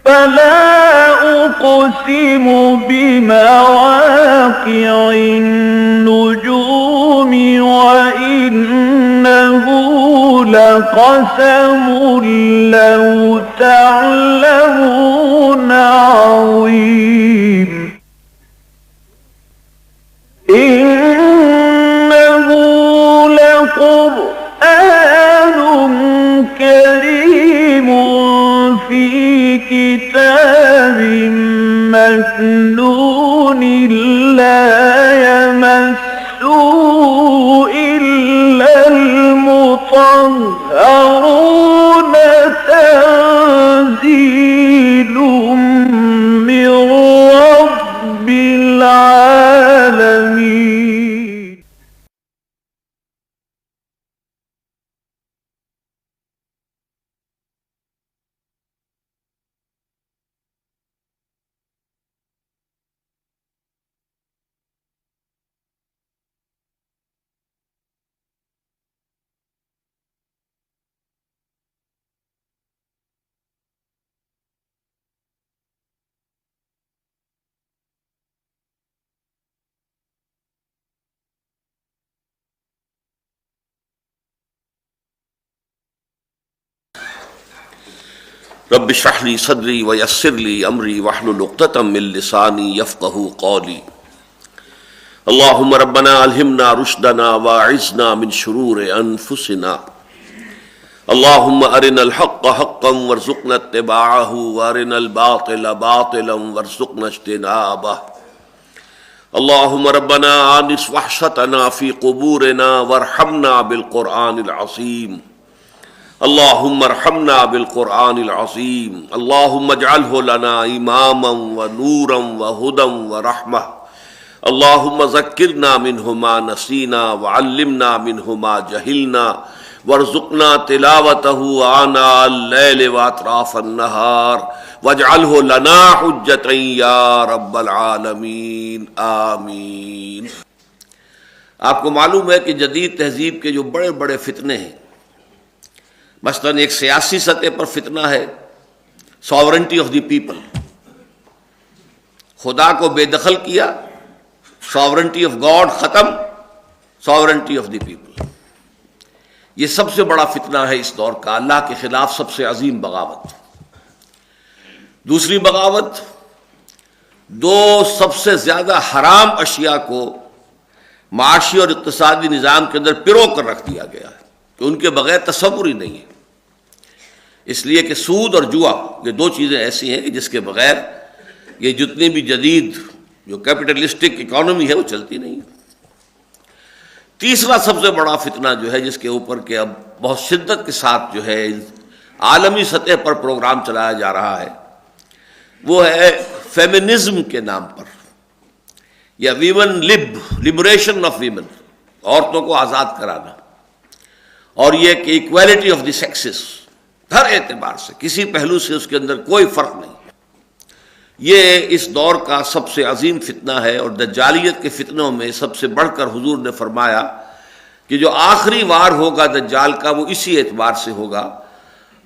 فلا أقسم بمواقع النجوم وإنه لقسم لو تعلمون عظيم إنه لقرآن كريم في كتاب مكنون لا يمسه إلا المطهرون تنزيل من رب العالمين. رب اشرح لي صدري ويسر لي امري واحلل عقدة من لساني يفقهوا قولي. اللهم ربنا الهمنا رشدنا واعذنا من شرور انفسنا. اللهم ارنا الحق حقا وارزقنا اتباعه وارنا الباطل باطلا وارزقنا اجتنابه. اللهم ربنا آنس وحشتنا في قبورنا وارحمنا بالقرآن العظيم. اللهم ارحمنا بالقرآن العظيم. اللهم اجعله لنا اماما ونورا وهدى ورحمة. اللهم ذكرنا منه ما نسينا وعلمنا منه ما جهلنا وارزقنا تلاوته آناء الليل واطراف النهار واجعله لنا حجة یا رب العالمین آمین. آپ کو معلوم ہے کہ جدید تہذیب کے جو بڑے بڑے فتنے ہیں، مثلاً ایک سیاسی سطح پر فتنہ ہے ساورنٹی آف دی پیپل، خدا کو بے دخل کیا، ساورنٹی آف گاڈ ختم، ساورنٹی آف دی پیپل. یہ سب سے بڑا فتنہ ہے اس دور کا، اللہ کے خلاف سب سے عظیم بغاوت. دوسری بغاوت، دو سب سے زیادہ حرام اشیاء کو معاشی اور اقتصادی نظام کے اندر پرو کر رکھ دیا گیا ہے کہ ان کے بغیر تصور ہی نہیں ہے. اس لیے کہ سود اور جوا یہ دو چیزیں ایسی ہیں کہ جس کے بغیر یہ جتنی بھی جدید جو کیپٹلسٹک اکانومی ہے وہ چلتی نہیں ہے. تیسرا سب سے بڑا فتنہ جو ہے جس کے اوپر کہ اب بہت شدت کے ساتھ جو ہے عالمی سطح پر پروگرام چلایا جا رہا ہے، وہ ہے فیمنزم کے نام پر، یا ویمن لبریشن آف ویمن، عورتوں کو آزاد کرانا، اور یہ کہ ایکویلٹی آف دی سیکسز، ہر اعتبار سے کسی پہلو سے اس کے اندر کوئی فرق نہیں. یہ اس دور کا سب سے عظیم فتنہ ہے، اور دجالیت کے فتنوں میں سب سے بڑھ کر حضور نے فرمایا کہ جو آخری وار ہوگا دجال کا وہ اسی اعتبار سے ہوگا،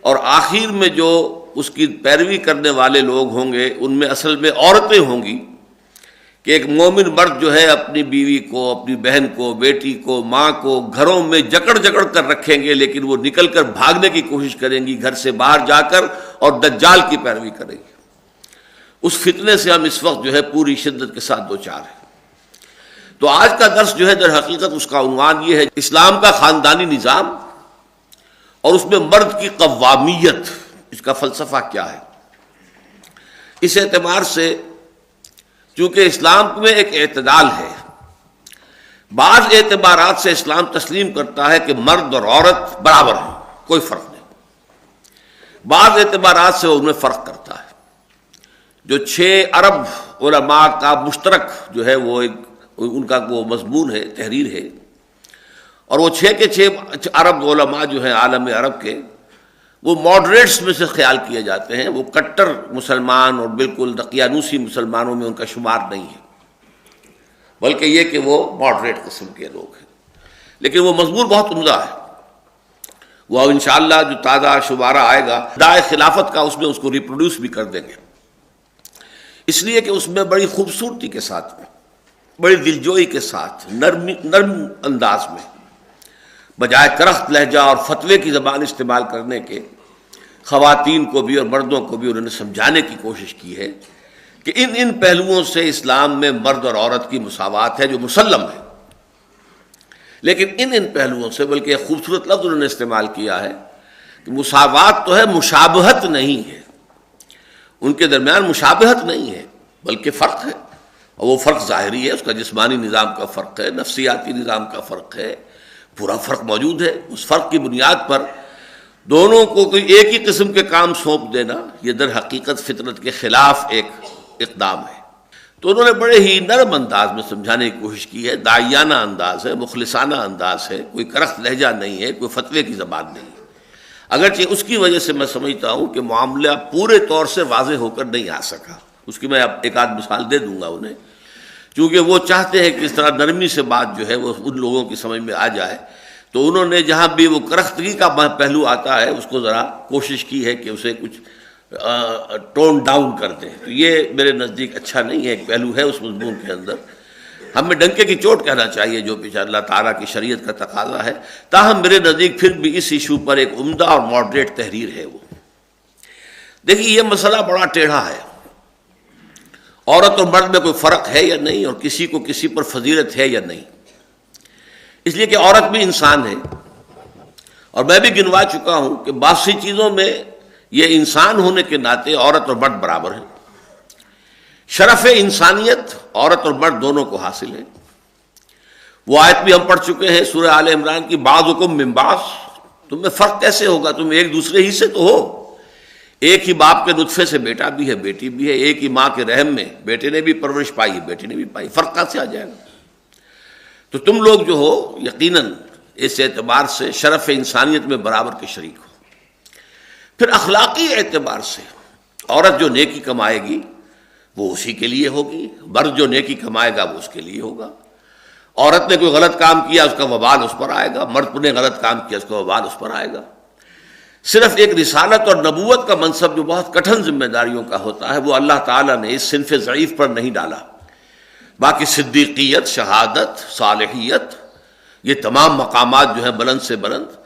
اور آخر میں جو اس کی پیروی کرنے والے لوگ ہوں گے ان میں اصل میں عورتیں ہوں گی کہ ایک مومن مرد جو ہے اپنی بیوی کو، اپنی بہن کو، بیٹی کو، ماں کو گھروں میں جکڑ جکڑ کر رکھیں گے، لیکن وہ نکل کر بھاگنے کی کوشش کریں گی گھر سے باہر جا کر، اور دجال کی پیروی کریں گی. اس فتنے سے ہم اس وقت جو ہے پوری شدت کے ساتھ دوچار ہیں. تو آج کا درس جو ہے در حقیقت اس کا عنوان یہ ہے اسلام کا خاندانی نظام اور اس میں مرد کی قوامیت، اس کا فلسفہ کیا ہے. اس اعتبار سے چونکہ اسلام میں ایک اعتدال ہے، بعض اعتبارات سے اسلام تسلیم کرتا ہے کہ مرد اور عورت برابر ہیں، کوئی فرق نہیں. بعض اعتبارات سے وہ ان میں فرق کرتا ہے. جو 6 ارب علماء کا مشترک جو ہے وہ ایک ان کا وہ مضمون ہے، تحریر ہے، اور وہ 6 کے 6 ارب علماء جو ہیں عالم عرب کے، وہ ماڈریٹس میں سے خیال کیے جاتے ہیں. وہ کٹر مسلمان اور بالکل دقیانوسی مسلمانوں میں ان کا شمار نہیں ہے، بلکہ یہ کہ وہ ماڈریٹ قسم کے لوگ ہیں. لیکن وہ مضمون بہت عمدہ ہے. وہ انشاءاللہ جو تازہ شمارہ آئے گا دائے خلافت کا، اس میں اس کو ریپروڈیوس بھی کر دیں گے، اس لیے کہ اس میں بڑی خوبصورتی کے ساتھ، بڑی دلجوئی کے ساتھ، نرم انداز میں، بجائے کرخت لہجہ اور فتوے کی زبان استعمال کرنے کے، خواتین کو بھی اور مردوں کو بھی انہوں نے سمجھانے کی کوشش کی ہے کہ ان پہلوؤں سے اسلام میں مرد اور عورت کی مساوات ہے جو مسلم ہے، لیکن ان پہلوؤں سے، بلکہ ایک خوبصورت لفظ انہوں نے استعمال کیا ہے کہ مساوات تو ہے، مشابہت نہیں ہے، ان کے درمیان مشابہت نہیں ہے بلکہ فرق ہے، اور وہ فرق ظاہری ہے، اس کا جسمانی نظام کا فرق ہے، نفسیاتی نظام کا فرق ہے، پورا فرق موجود ہے۔ اس فرق کی بنیاد پر دونوں کو کوئی ایک ہی قسم کے کام سونپ دینا، یہ در حقیقت فطرت کے خلاف ایک اقدام ہے۔ تو انہوں نے بڑے ہی نرم انداز میں سمجھانے کی کوشش کی ہے، داعیانہ انداز ہے، مخلصانہ انداز ہے، کوئی کرخت لہجہ نہیں ہے، کوئی فتوے کی زبان نہیں ہے، اگرچہ اس کی وجہ سے میں سمجھتا ہوں کہ معاملہ پورے طور سے واضح ہو کر نہیں آ سکا۔ اس کی میں اب ایک آدھ مثال دے دوں گا انہیں، چونکہ وہ چاہتے ہیں کہ اس طرح نرمی سے بات جو ہے وہ ان لوگوں کی سمجھ میں آ جائے، تو انہوں نے جہاں بھی وہ کرختگی کا پہلو آتا ہے اس کو ذرا کوشش کی ہے کہ اسے کچھ ٹون ڈاؤن کر دیں، تو یہ میرے نزدیک اچھا نہیں ہے، ایک پہلو ہے اس مضمون کے اندر، ہمیں ڈنکے کی چوٹ کہنا چاہیے جو پیچھے اللہ تعالیٰ کی شریعت کا تقاضا ہے، تاہم میرے نزدیک پھر بھی اس ایشو پر ایک عمدہ اور ماڈریٹ تحریر ہے۔ وہ دیکھیے یہ مسئلہ بڑا ٹیڑھا ہے، عورت اور مرد میں کوئی فرق ہے یا نہیں، اور کسی کو کسی پر فضیلت ہے یا نہیں، اس لیے کہ عورت بھی انسان ہے، اور میں بھی گنوا چکا ہوں کہ بعض سی چیزوں میں یہ انسان ہونے کے ناطے عورت اور مرد برابر ہیں، شرف انسانیت عورت اور مرد دونوں کو حاصل ہے۔ وہ آیت بھی ہم پڑھ چکے ہیں سورہ آل عمران کی، بعضکم من بعض، تم میں فرق کیسے ہوگا، تم ایک دوسرے ہی سے تو ہو، ایک ہی باپ کے نطفے سے بیٹا بھی ہے بیٹی بھی ہے، ایک ہی ماں کے رحم میں بیٹے نے بھی پرورش پائی ہے بیٹی نے بھی پائی، فرق کہاں سے آ جائے گا؟ تو تم لوگ جو ہو یقیناً اس اعتبار سے شرف انسانیت میں برابر کے شریک ہو۔ پھر اخلاقی اعتبار سے عورت جو نیکی کمائے گی وہ اسی کے لیے ہوگی، مرد جو نیکی کمائے گا وہ اس کے لیے ہوگا۔ عورت نے کوئی غلط کام کیا اس کا وبال اس پر آئے گا، مرد نے غلط کام کیا اس کا وبال اس پر آئے گا۔ صرف ایک رسالت اور نبوت کا منصب جو بہت کٹھن ذمہ داریوں کا ہوتا ہے وہ اللہ تعالیٰ نے اس صنف ضعیف پر نہیں ڈالا، باقی صدیقیت، شہادت، صالحیت، یہ تمام مقامات جو ہیں بلند سے بلند،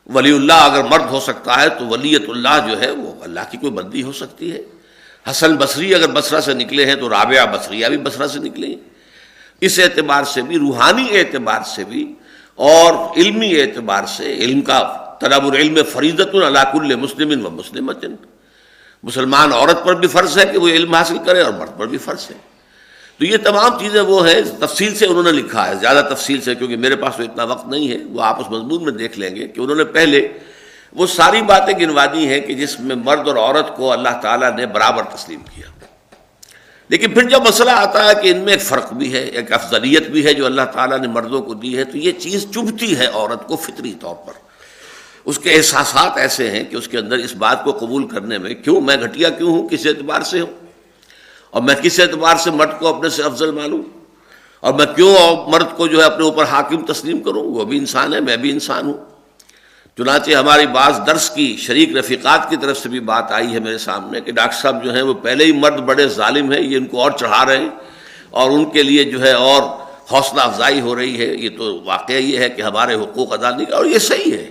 ولی اللہ اگر مرد ہو سکتا ہے تو ولیت اللہ جو ہے وہ اللہ کی کوئی بندی ہو سکتی ہے۔ حسن بصری اگر بصرہ سے نکلے ہیں تو رابعہ بصریہ بھی بصرہ سے نکلے ہیں۔ اس اعتبار سے بھی، روحانی اعتبار سے بھی اور علمی اعتبار سے، علم کا طلب العلم فریضۃ علی کل مسلم و مسلمۃ، مسلمان عورت پر بھی فرض ہے کہ وہ علم حاصل کرے اور مرد پر بھی فرض ہے۔ تو یہ تمام چیزیں وہ ہیں، تفصیل سے انہوں نے لکھا ہے، زیادہ تفصیل سے کیونکہ میرے پاس تو اتنا وقت نہیں ہے، وہ آپ اس مضمون میں دیکھ لیں گے کہ انہوں نے پہلے وہ ساری باتیں گنوا دی ہیں کہ جس میں مرد اور عورت کو اللہ تعالیٰ نے برابر تسلیم کیا، لیکن پھر جب مسئلہ آتا ہے کہ ان میں ایک فرق بھی ہے، ایک افضلیت بھی ہے جو اللہ تعالیٰ نے مردوں کو دی ہے، تو یہ چیز چبھتی ہے عورت کو فطری طور پر، اس کے احساسات ایسے ہیں کہ اس کے اندر اس بات کو قبول کرنے میں کیوں میں گھٹیا کیوں ہوں، کس اعتبار سے ہوں، اور میں کس اعتبار سے مرد کو اپنے سے افضل معلوم، اور میں کیوں مرد کو جو ہے اپنے اوپر حاکم تسلیم کروں، وہ بھی انسان ہے میں بھی انسان ہوں۔ چنانچہ ہماری بعض درس کی شریک رفیقات کی طرف سے بھی بات آئی ہے میرے سامنے کہ ڈاکٹر صاحب جو ہیں وہ پہلے ہی مرد بڑے ظالم ہیں، یہ ان کو اور چڑھا رہے ہیں اور ان کے لیے جو ہے اور حوصلہ افزائی ہو رہی ہے۔ یہ تو واقعہ یہ ہے کہ ہمارے حقوق ادا نہیں، اور یہ صحیح ہے،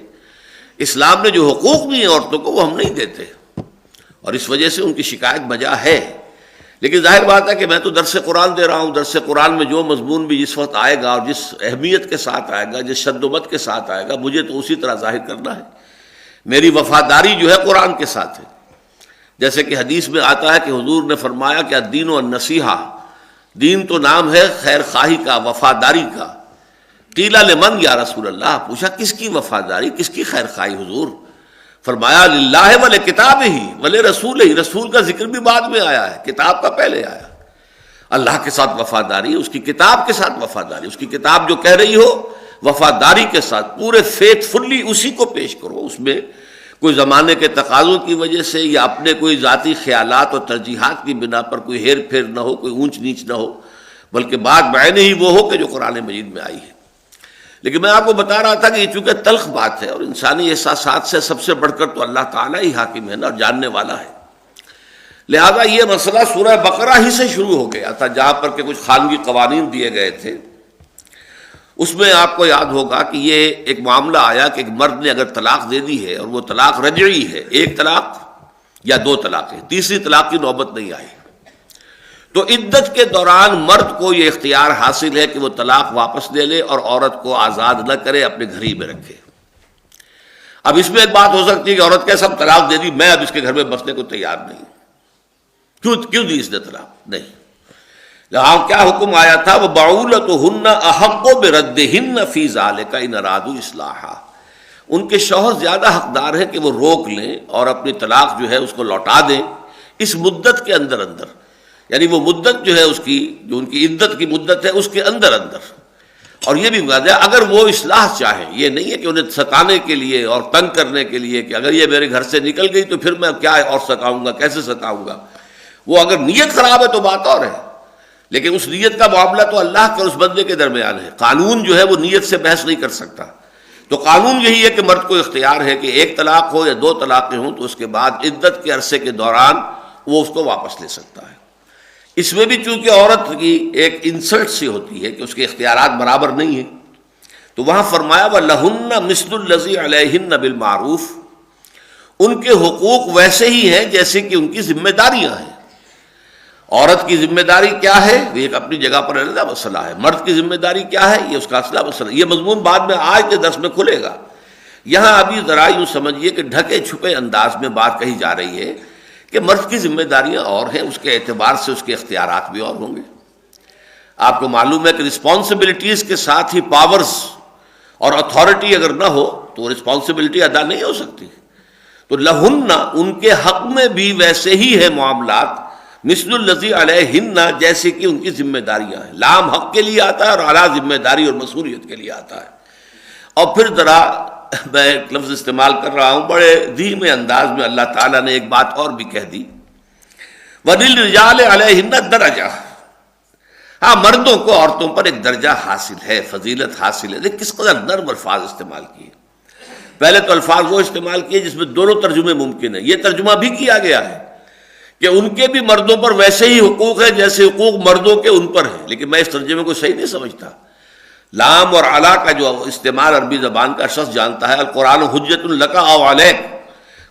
اسلام نے جو حقوق دیے ہیں عورتوں کو وہ ہم نہیں دیتے، اور اس وجہ سے ان کی شکایت بجا ہے۔ لیکن ظاہر بات ہے کہ میں تو درس قرآن دے رہا ہوں، درس قرآن میں جو مضمون بھی جس وقت آئے گا اور جس اہمیت کے ساتھ آئے گا، جس شد و بد کے ساتھ آئے گا، مجھے تو اسی طرح ظاہر کرنا ہے۔ میری وفاداری جو ہے قرآن کے ساتھ ہے، جیسے کہ حدیث میں آتا ہے کہ حضور نے فرمایا کہ الدین والنصیحہ، دین تو نام ہے خیر خواہی کا، وفاداری کا۔ قیل لمن یا رسول اللہ، پوچھا کس کی وفاداری، کس کی خیر خواہی حضور؟ فرمایا للہ ولکتاب ہی ولرسول ہی، رسول کا ذکر بھی بعد میں آیا ہے، کتاب کا پہلے آیا۔ اللہ کے ساتھ وفاداری، اس کی کتاب کے ساتھ وفاداری، اس کی کتاب جو کہہ رہی ہو وفاداری کے ساتھ پورے فیتھ فلی اسی کو پیش کرو، اس میں کوئی زمانے کے تقاضوں کی وجہ سے یا اپنے کوئی ذاتی خیالات اور ترجیحات کی بنا پر کوئی ہیر پھیر نہ ہو، کوئی اونچ نیچ نہ ہو، بلکہ بات بعین ہی وہ ہو کہ جو قرآن مجید میں آئی ہے۔ لیکن میں آپ کو بتا رہا تھا کہ یہ چونکہ تلخ بات ہے اور انسانی احساسات سے سب سے بڑھ کر تو اللہ تعالیٰ ہی حاکم ہے نا اور جاننے والا ہے، لہذا یہ مسئلہ سورہ بقرہ ہی سے شروع ہو گیا تھا، جہاں پر کہ کچھ خانگی قوانین دیے گئے تھے۔ اس میں آپ کو یاد ہوگا کہ یہ ایک معاملہ آیا کہ ایک مرد نے اگر طلاق دے دی ہے اور وہ طلاق رجعی ہے، ایک طلاق یا دو طلاقیں، تیسری طلاق کی نوبت نہیں آئی، تو عدت کے دوران مرد کو یہ اختیار حاصل ہے کہ وہ طلاق واپس لے لے اور عورت کو آزاد نہ کرے، اپنے گھر ہی میں رکھے۔ اب اس میں ایک بات ہو سکتی ہے کہ عورت کے سب طلاق دے دی، میں اب اس کے گھر میں بسنے کو تیار نہیں، کیوں دی اس نے طلاق؟ نہیں، یہاں کیا حکم آیا تھا، وہ بعولتہن احق بردہن فی ذلک ان ارادوا اصلاحا، ان کے شوہر زیادہ حقدار ہیں کہ وہ روک لیں اور اپنی طلاق جو ہے اس کو لوٹا دیں اس مدت کے اندر، یعنی وہ مدت جو ہے اس کی، جو ان کی عدت کی مدت ہے اس کے اندر۔ اور یہ بھی واضح ہے اگر وہ اصلاح چاہیں، یہ نہیں ہے کہ انہیں ستانے کے لیے اور تنگ کرنے کے لیے کہ اگر یہ میرے گھر سے نکل گئی تو پھر میں کیا اور ستاؤں گا، کیسے ستاؤں گا، وہ اگر نیت خراب ہے تو بات اور ہے، لیکن اس نیت کا معاملہ تو اللہ کے اور اس بندے کے درمیان ہے، قانون جو ہے وہ نیت سے بحث نہیں کر سکتا۔ تو قانون یہی ہے کہ مرد کو اختیار ہے کہ ایک طلاق ہو یا دو طلاقیں ہوں تو اس کے بعد عدت کے عرصے کے دوران وہ اس کو واپس لے سکتا ہے۔ اس میں بھی چونکہ عورت کی ایک انسلٹ سی ہوتی ہے کہ اس کے اختیارات برابر نہیں ہیں، تو وہاں فرمایا وَلَهُنَّ مِثْلُ الَّذِي عَلَيْهِنَّ بِالْمَعْرُوفِ، ان کے حقوق ویسے ہی ہیں جیسے کہ ان کی ذمہ داریاں ہیں۔ عورت کی ذمہ داری کیا ہے، یہ ایک اپنی جگہ پر علیحدہ مسئلہ ہے، مرد کی ذمہ داری کیا ہے یہ اس کا اصلہ مسئلہ ہے۔ یہ مضمون بعد میں آج کے درس میں کھلے گا، یہاں ابھی ذرا یوں سمجھیے کہ ڈھکے چھپے انداز میں بات کہی جا رہی ہے کہ مرد کی ذمہ داریاں اور ہیں، اس کے اعتبار سے اس کے اختیارات بھی اور ہوں گے۔ آپ کو معلوم ہے کہ رسپانسبلٹیز کے ساتھ ہی پاورز اور اتھارٹی اگر نہ ہو تو رسپانسبلٹی ادا نہیں ہو سکتی۔ تو لہن، ان کے حق میں بھی ویسے ہی ہے معاملات، مثل الذی علیہن، جیسے کہ ان کی ذمہ داریاں ہیں۔ لام حق کے لیے آتا ہے اور اعلیٰ ذمہ داری اور مسئولیت کے لیے آتا ہے۔ اور پھر ذرا میں ایک لفظ استعمال کر رہا ہوں، بڑے دھیمے انداز میں اللہ تعالیٰ نے ایک بات اور بھی کہہ دی، وَلِلرِّجَالِ عَلَيْهِنَّ دَرَجَةٌ، ہاں مردوں کو عورتوں پر ایک درجہ حاصل ہے، فضیلت حاصل ہے۔ دیکھ کس قدر نرم الفاظ استعمال کیے، پہلے تو الفاظ وہ استعمال کیے جس میں دونوں ترجمے ممکن ہیں، یہ ترجمہ بھی کیا گیا ہے کہ ان کے بھی مردوں پر ویسے ہی حقوق ہیں جیسے حقوق مردوں کے ان پر ہیں، لیکن میں اس ترجمے کو صحیح نہیں سمجھتا۔ لام اور علا کا جو استعمال عربی زبان کا شخص جانتا ہے، القرآن حجت لک او علیک،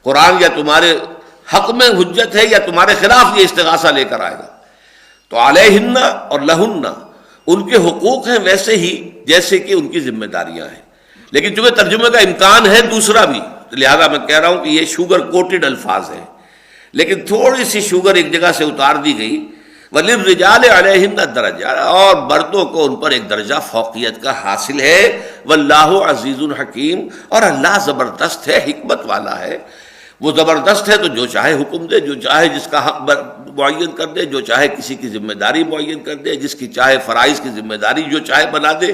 قرآن یا تمہارے حق میں حجت ہے یا تمہارے خلاف یہ استغاثہ لے کر آئے گا۔ تو علیہن اور لہن، ان کے حقوق ہیں ویسے ہی جیسے کہ ان کی ذمہ داریاں ہیں، لیکن چونکہ ترجمے کا امکان ہے دوسرا بھی، لہذا میں کہہ رہا ہوں کہ یہ شوگر کوٹڈ الفاظ ہیں، لیکن تھوڑی سی شوگر ایک جگہ سے اتار دی گئی۔ وَلِلرِّجَالِ عَلَيْهِنَّ دَرَجَةٌ، اور مردوں کو ان پر ایک درجہ فوقیت کا حاصل ہے۔ وَاللَّهُ عَزِيزٌ حَكِيمٌ، اور اللہ زبردست ہے، حکمت والا ہے۔ وہ زبردست ہے تو جو چاہے حکم دے، جو چاہے جس کا حق معین کر دے، جو چاہے کسی کی ذمہ داری معین کر دے، جس کی چاہے فرائض کی ذمہ داری جو چاہے بنا دے،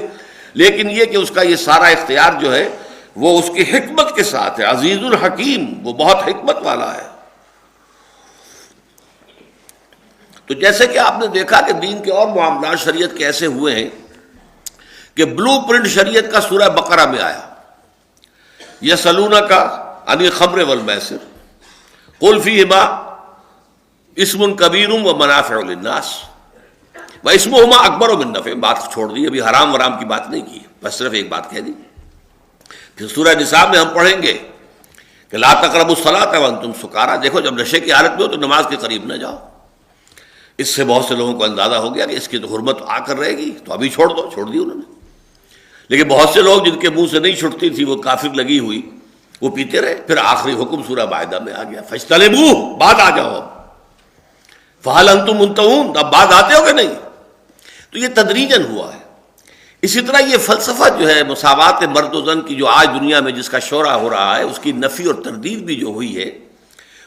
لیکن یہ کہ اس کا یہ سارا اختیار جو ہے وہ اس کی حکمت کے ساتھ ہے۔ عزیز الحکیم، وہ بہت حکمت والا ہے۔ تو جیسے کہ آپ نے دیکھا کہ دین کے اور معاملات شریعت کے ایسے ہوئے ہیں کہ بلو پرنٹ شریعت کا سورہ بقرہ میں آیا، یسألونک عن الخمر والمیسر قل فیہما اسم کبیر ومنافع للناس واسمہما اکبر من نفعہما، بات چھوڑ دی، ابھی حرام ورام کی بات نہیں کی، بس صرف ایک بات کہہ دی۔ پھر سورہ نساء میں ہم پڑھیں گے کہ لا تقربوا الصلاۃ وانتم سکارى، دیکھو جب نشے کی حالت میں ہو تو نماز کے قریب نہ جاؤ۔ اس سے بہت سے لوگوں کو اندازہ ہو گیا کہ اس کی تو حرمت آ کر رہے گی، تو ابھی چھوڑ دو، چھوڑ دی انہوں نے۔ لیکن بہت سے لوگ جن کے منہ سے نہیں چھٹتی تھی، وہ کافر لگی ہوئی، وہ پیتے رہے۔ پھر آخری حکم سورہ مائدہ میں آ گیا، فاجتنبوہ، بعد آ جاؤ، فہل انتم منتہون، اب بعد آتے ہو کہ نہیں؟ تو یہ تدریجاً ہوا ہے۔ اسی طرح یہ فلسفہ جو ہے مساوات مرد و زن کی، جو آج دنیا میں جس کا شورا ہو رہا ہے، اس کی نفی اور تردید بھی جو ہوئی ہے،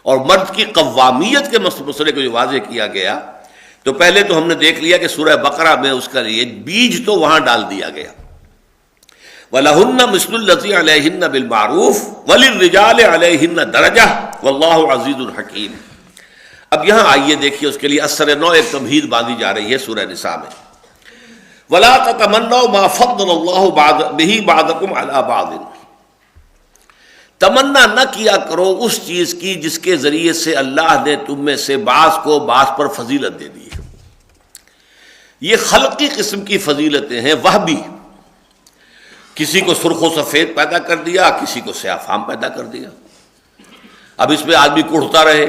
اور مرد کی قوامیت کے مسئلے کو جو واضح کیا گیا، تو پہلے تو ہم نے دیکھ لیا کہ سورہ بقرہ میں اس کا یہ بیج تو وہاں ڈال دیا گیا، وَلَهُنَّ مِثْلُ الَّذِي عَلَيْهِنَّ بِالْمَعْرُوفِ وَلِلرِّجَالِ عَلَيْهِنَّ دَرَجَةٌ وَاللَّهُ عَزِيزٌ حَكِيمٌ۔ اب یہاں آئیے دیکھیے، اس کے لیے اثر نو ایک تمہید باندھی جا رہی ہے سورہ نساء میں۔ ولا تتمنوا ما فضل اللہ به بعضکم علی بعض، تمنا نہ کیا کرو اس چیز کی جس کے ذریعے سے اللہ نے تم میں سے بعض کو بعض پر فضیلت دے دی ہے۔ یہ خلقی قسم کی فضیلتیں ہیں، وہبی، کسی کو سرخ و سفید پیدا کر دیا، کسی کو سیاہ فام پیدا کر دیا۔ اب اس میں آدمی کڑھتا رہے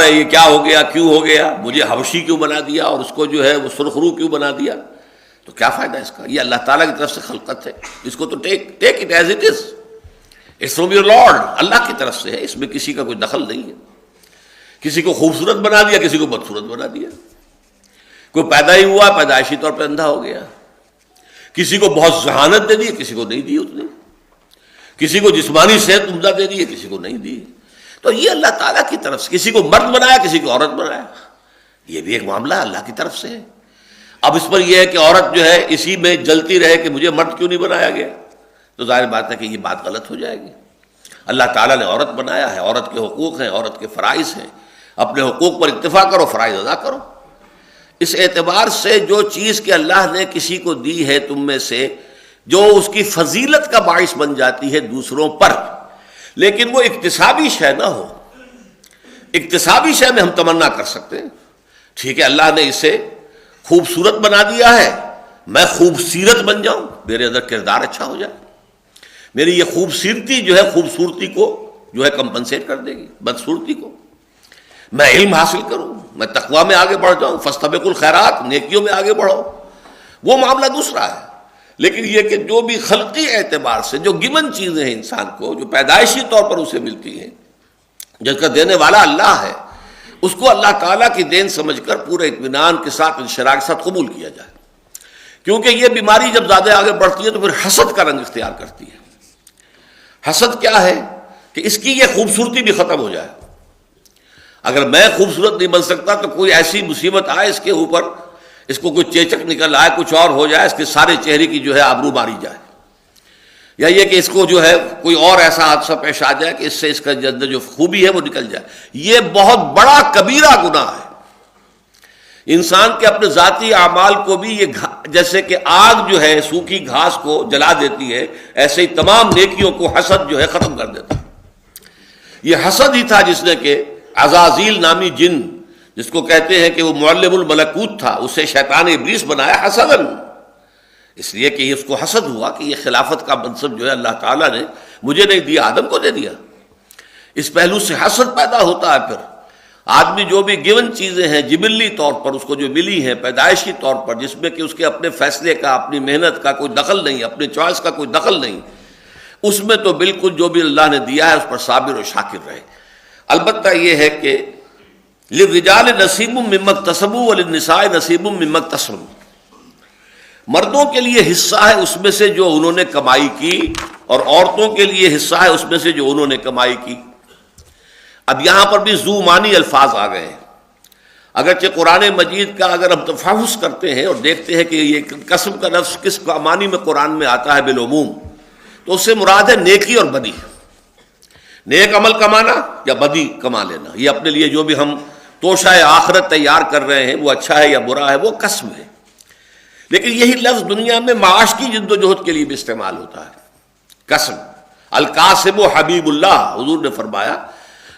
یہ کیا ہو گیا، کیوں ہو گیا، مجھے حبشی کیوں بنا دیا اور اس کو جو ہے وہ سرخ رو کیوں بنا دیا، تو کیا فائدہ اس کا؟ یہ اللہ تعالیٰ کی طرف سے خلقت ہے، اس کو تو take it as it is, it's from your lord, اللہ کی طرف سے ہے، اس میں کسی کا کوئی دخل نہیں ہے۔ کسی کو خوبصورت بنا دیا، کسی کو بدصورت بنا دیا، کوئی پیدا ہی ہوا پیدائشی طور پہ اندھا ہو گیا، کسی کو بہت ذہانت دے دی، کسی کو نہیں دی اتنی، کسی کو جسمانی صحت عمدہ دے دی، کسی کو نہیں دی۔ تو یہ اللہ تعالیٰ کی طرف سے، کسی کو مرد بنایا، کسی کو عورت بنایا، یہ بھی ایک معاملہ اللہ کی طرف سے ہے۔ اب اس پر یہ ہے کہ عورت جو ہے اسی میں جلتی رہے کہ مجھے مرد کیوں نہیں بنایا گیا، تو ظاہر بات ہے کہ یہ بات غلط ہو جائے گی۔ اللہ تعالیٰ نے عورت بنایا ہے، عورت کے حقوق ہیں، عورت کے فرائض ہیں، اپنے حقوق پر اکتفا کرو، فرائض ادا کرو۔ اس اعتبار سے جو چیز کہ اللہ نے کسی کو دی ہے تم میں سے، جو اس کی فضیلت کا باعث بن جاتی ہے دوسروں پر، لیکن وہ اکتسابی شے نہ ہو۔ اکتسابی شے میں ہم تمنا کر سکتے ہیں، ٹھیک ہے اللہ نے اسے خوبصورت بنا دیا ہے، میں خوبصورت بن جاؤں، میرے اندر کردار اچھا ہو جائے، میری یہ خوبصورتی جو ہے خوبصورتی کو جو ہے کمپنسیٹ کر دے گی بدصورتی کو، میں علم حاصل کروں، میں تقوی میں آگے بڑھ جاؤں، فاستبقوا الخیرات، نیکیوں میں آگے بڑھو، وہ معاملہ دوسرا ہے۔ لیکن یہ کہ جو بھی خلقی اعتبار سے جو گیون چیزیں ہیں انسان کو، جو پیدائشی طور پر اسے ملتی ہیں، جس کا دینے والا اللہ ہے، اس کو اللہ تعالیٰ کی دین سمجھ کر پورے اطمینان کے ساتھ، انشراح کے ساتھ قبول کیا جائے، کیونکہ یہ بیماری جب زیادہ آگے بڑھتی ہے تو پھر حسد کا رنگ اختیار کرتی ہے۔ حسد کیا ہے کہ اس کی یہ خوبصورتی بھی ختم ہو جائے، اگر میں خوبصورت نہیں بن سکتا تو کوئی ایسی مصیبت آئے اس کے اوپر، اس کو کوئی چیچک نکل آئے، کچھ اور ہو جائے، اس کے سارے چہرے کی جو ہے آبرو ماری جائے، یا یہ کہ اس کو جو ہے کوئی اور ایسا حادثہ پیش آ جائے کہ اس سے اس کا جو خوبی ہے وہ نکل جائے۔ یہ بہت بڑا کبیرہ گناہ ہے۔ انسان کے اپنے ذاتی اعمال کو بھی یہ جیسے کہ آگ جو ہے سوکھی گھاس کو جلا دیتی ہے، ایسے ہی تمام نیکیوں کو حسد جو ہے ختم کر دیتا ہے۔ یہ حسد ہی تھا جس نے کہ عزازیل نامی جن، جس کو کہتے ہیں کہ وہ معلم الملکوت تھا، اسے شیطان ابلیس بنایا حسدن، اس لیے کہ اس کو حسد ہوا کہ یہ خلافت کا منصب جو ہے اللہ تعالیٰ نے مجھے نہیں دیا، آدم کو دے دیا۔ اس پہلو سے حسد پیدا ہوتا ہے۔ پھر آدمی جو بھی گیون چیزیں ہیں جبلی طور پر اس کو جو ملی ہیں پیدائشی طور پر، جس میں کہ اس کے اپنے فیصلے کا، اپنی محنت کا کوئی دخل نہیں، اپنے چوائس کا کوئی دخل نہیں، اس میں تو بالکل جو بھی اللہ نے دیا ہے اس پر صابر و شاکر رہے۔ البتہ یہ ہے کہ للرجال نصیب مما اکتسبوا وللنساء نصیب مما اکتسبن، مردوں کے لیے حصہ ہے اس میں سے جو انہوں نے کمائی کی، اور عورتوں کے لیے حصہ ہے اس میں سے جو انہوں نے کمائی کی۔ اب یہاں پر بھی ذو معنی الفاظ آ گئے ہیں، اگرچہ قرآن مجید کا اگر ہم تفحص کرتے ہیں اور دیکھتے ہیں کہ یہ قسم کا لفظ کس معنی میں قرآن میں آتا ہے بالعموم، تو اس سے مراد ہے نیکی اور بدی، نیک عمل کمانا یا بدی کما لینا۔ یہ اپنے لیے جو بھی ہم توشہ آخرت تیار کر رہے ہیں وہ اچھا ہے یا برا ہے، وہ قسم ہے۔ لیکن یہی لفظ دنیا میں معاش کی جد و جہد کے لیے بھی استعمال ہوتا ہے، قسم۔ القاسم حبیب اللہ، حضور نے فرمایا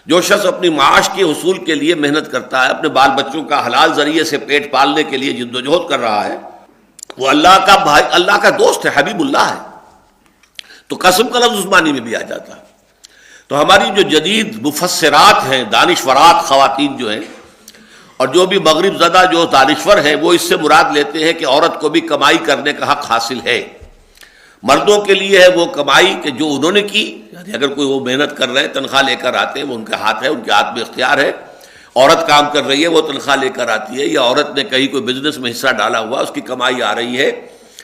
جو شخص اپنی معاش کے حصول کے لیے محنت کرتا ہے، اپنے بال بچوں کا حلال ذریعے سے پیٹ پالنے کے لیے جد و جہد کر رہا ہے، وہ اللہ کا بھائی، اللہ کا دوست ہے، حبیب اللہ ہے۔ تو قسم کا لفظ اس معنی میں بھی آ جاتا ہے۔ تو ہماری جو جدید مفسرات ہیں، دانشورات خواتین جو ہیں، اور جو بھی مغرب زدہ جو دانشور ہیں، وہ اس سے مراد لیتے ہیں کہ عورت کو بھی کمائی کرنے کا حق حاصل ہے۔ مردوں کے لیے ہے وہ کمائی کہ جو انہوں نے کی، یعنی اگر کوئی وہ محنت کر رہے ہیں، تنخواہ لے کر آتے ہیں، وہ ان کے ہاتھ ہے، ان کے ہاتھ میں اختیار ہے۔ عورت کام کر رہی ہے، وہ تنخواہ لے کر آتی ہے، یا عورت نے کہیں کوئی بزنس میں حصہ ڈالا ہوا، اس کی کمائی آ رہی ہے،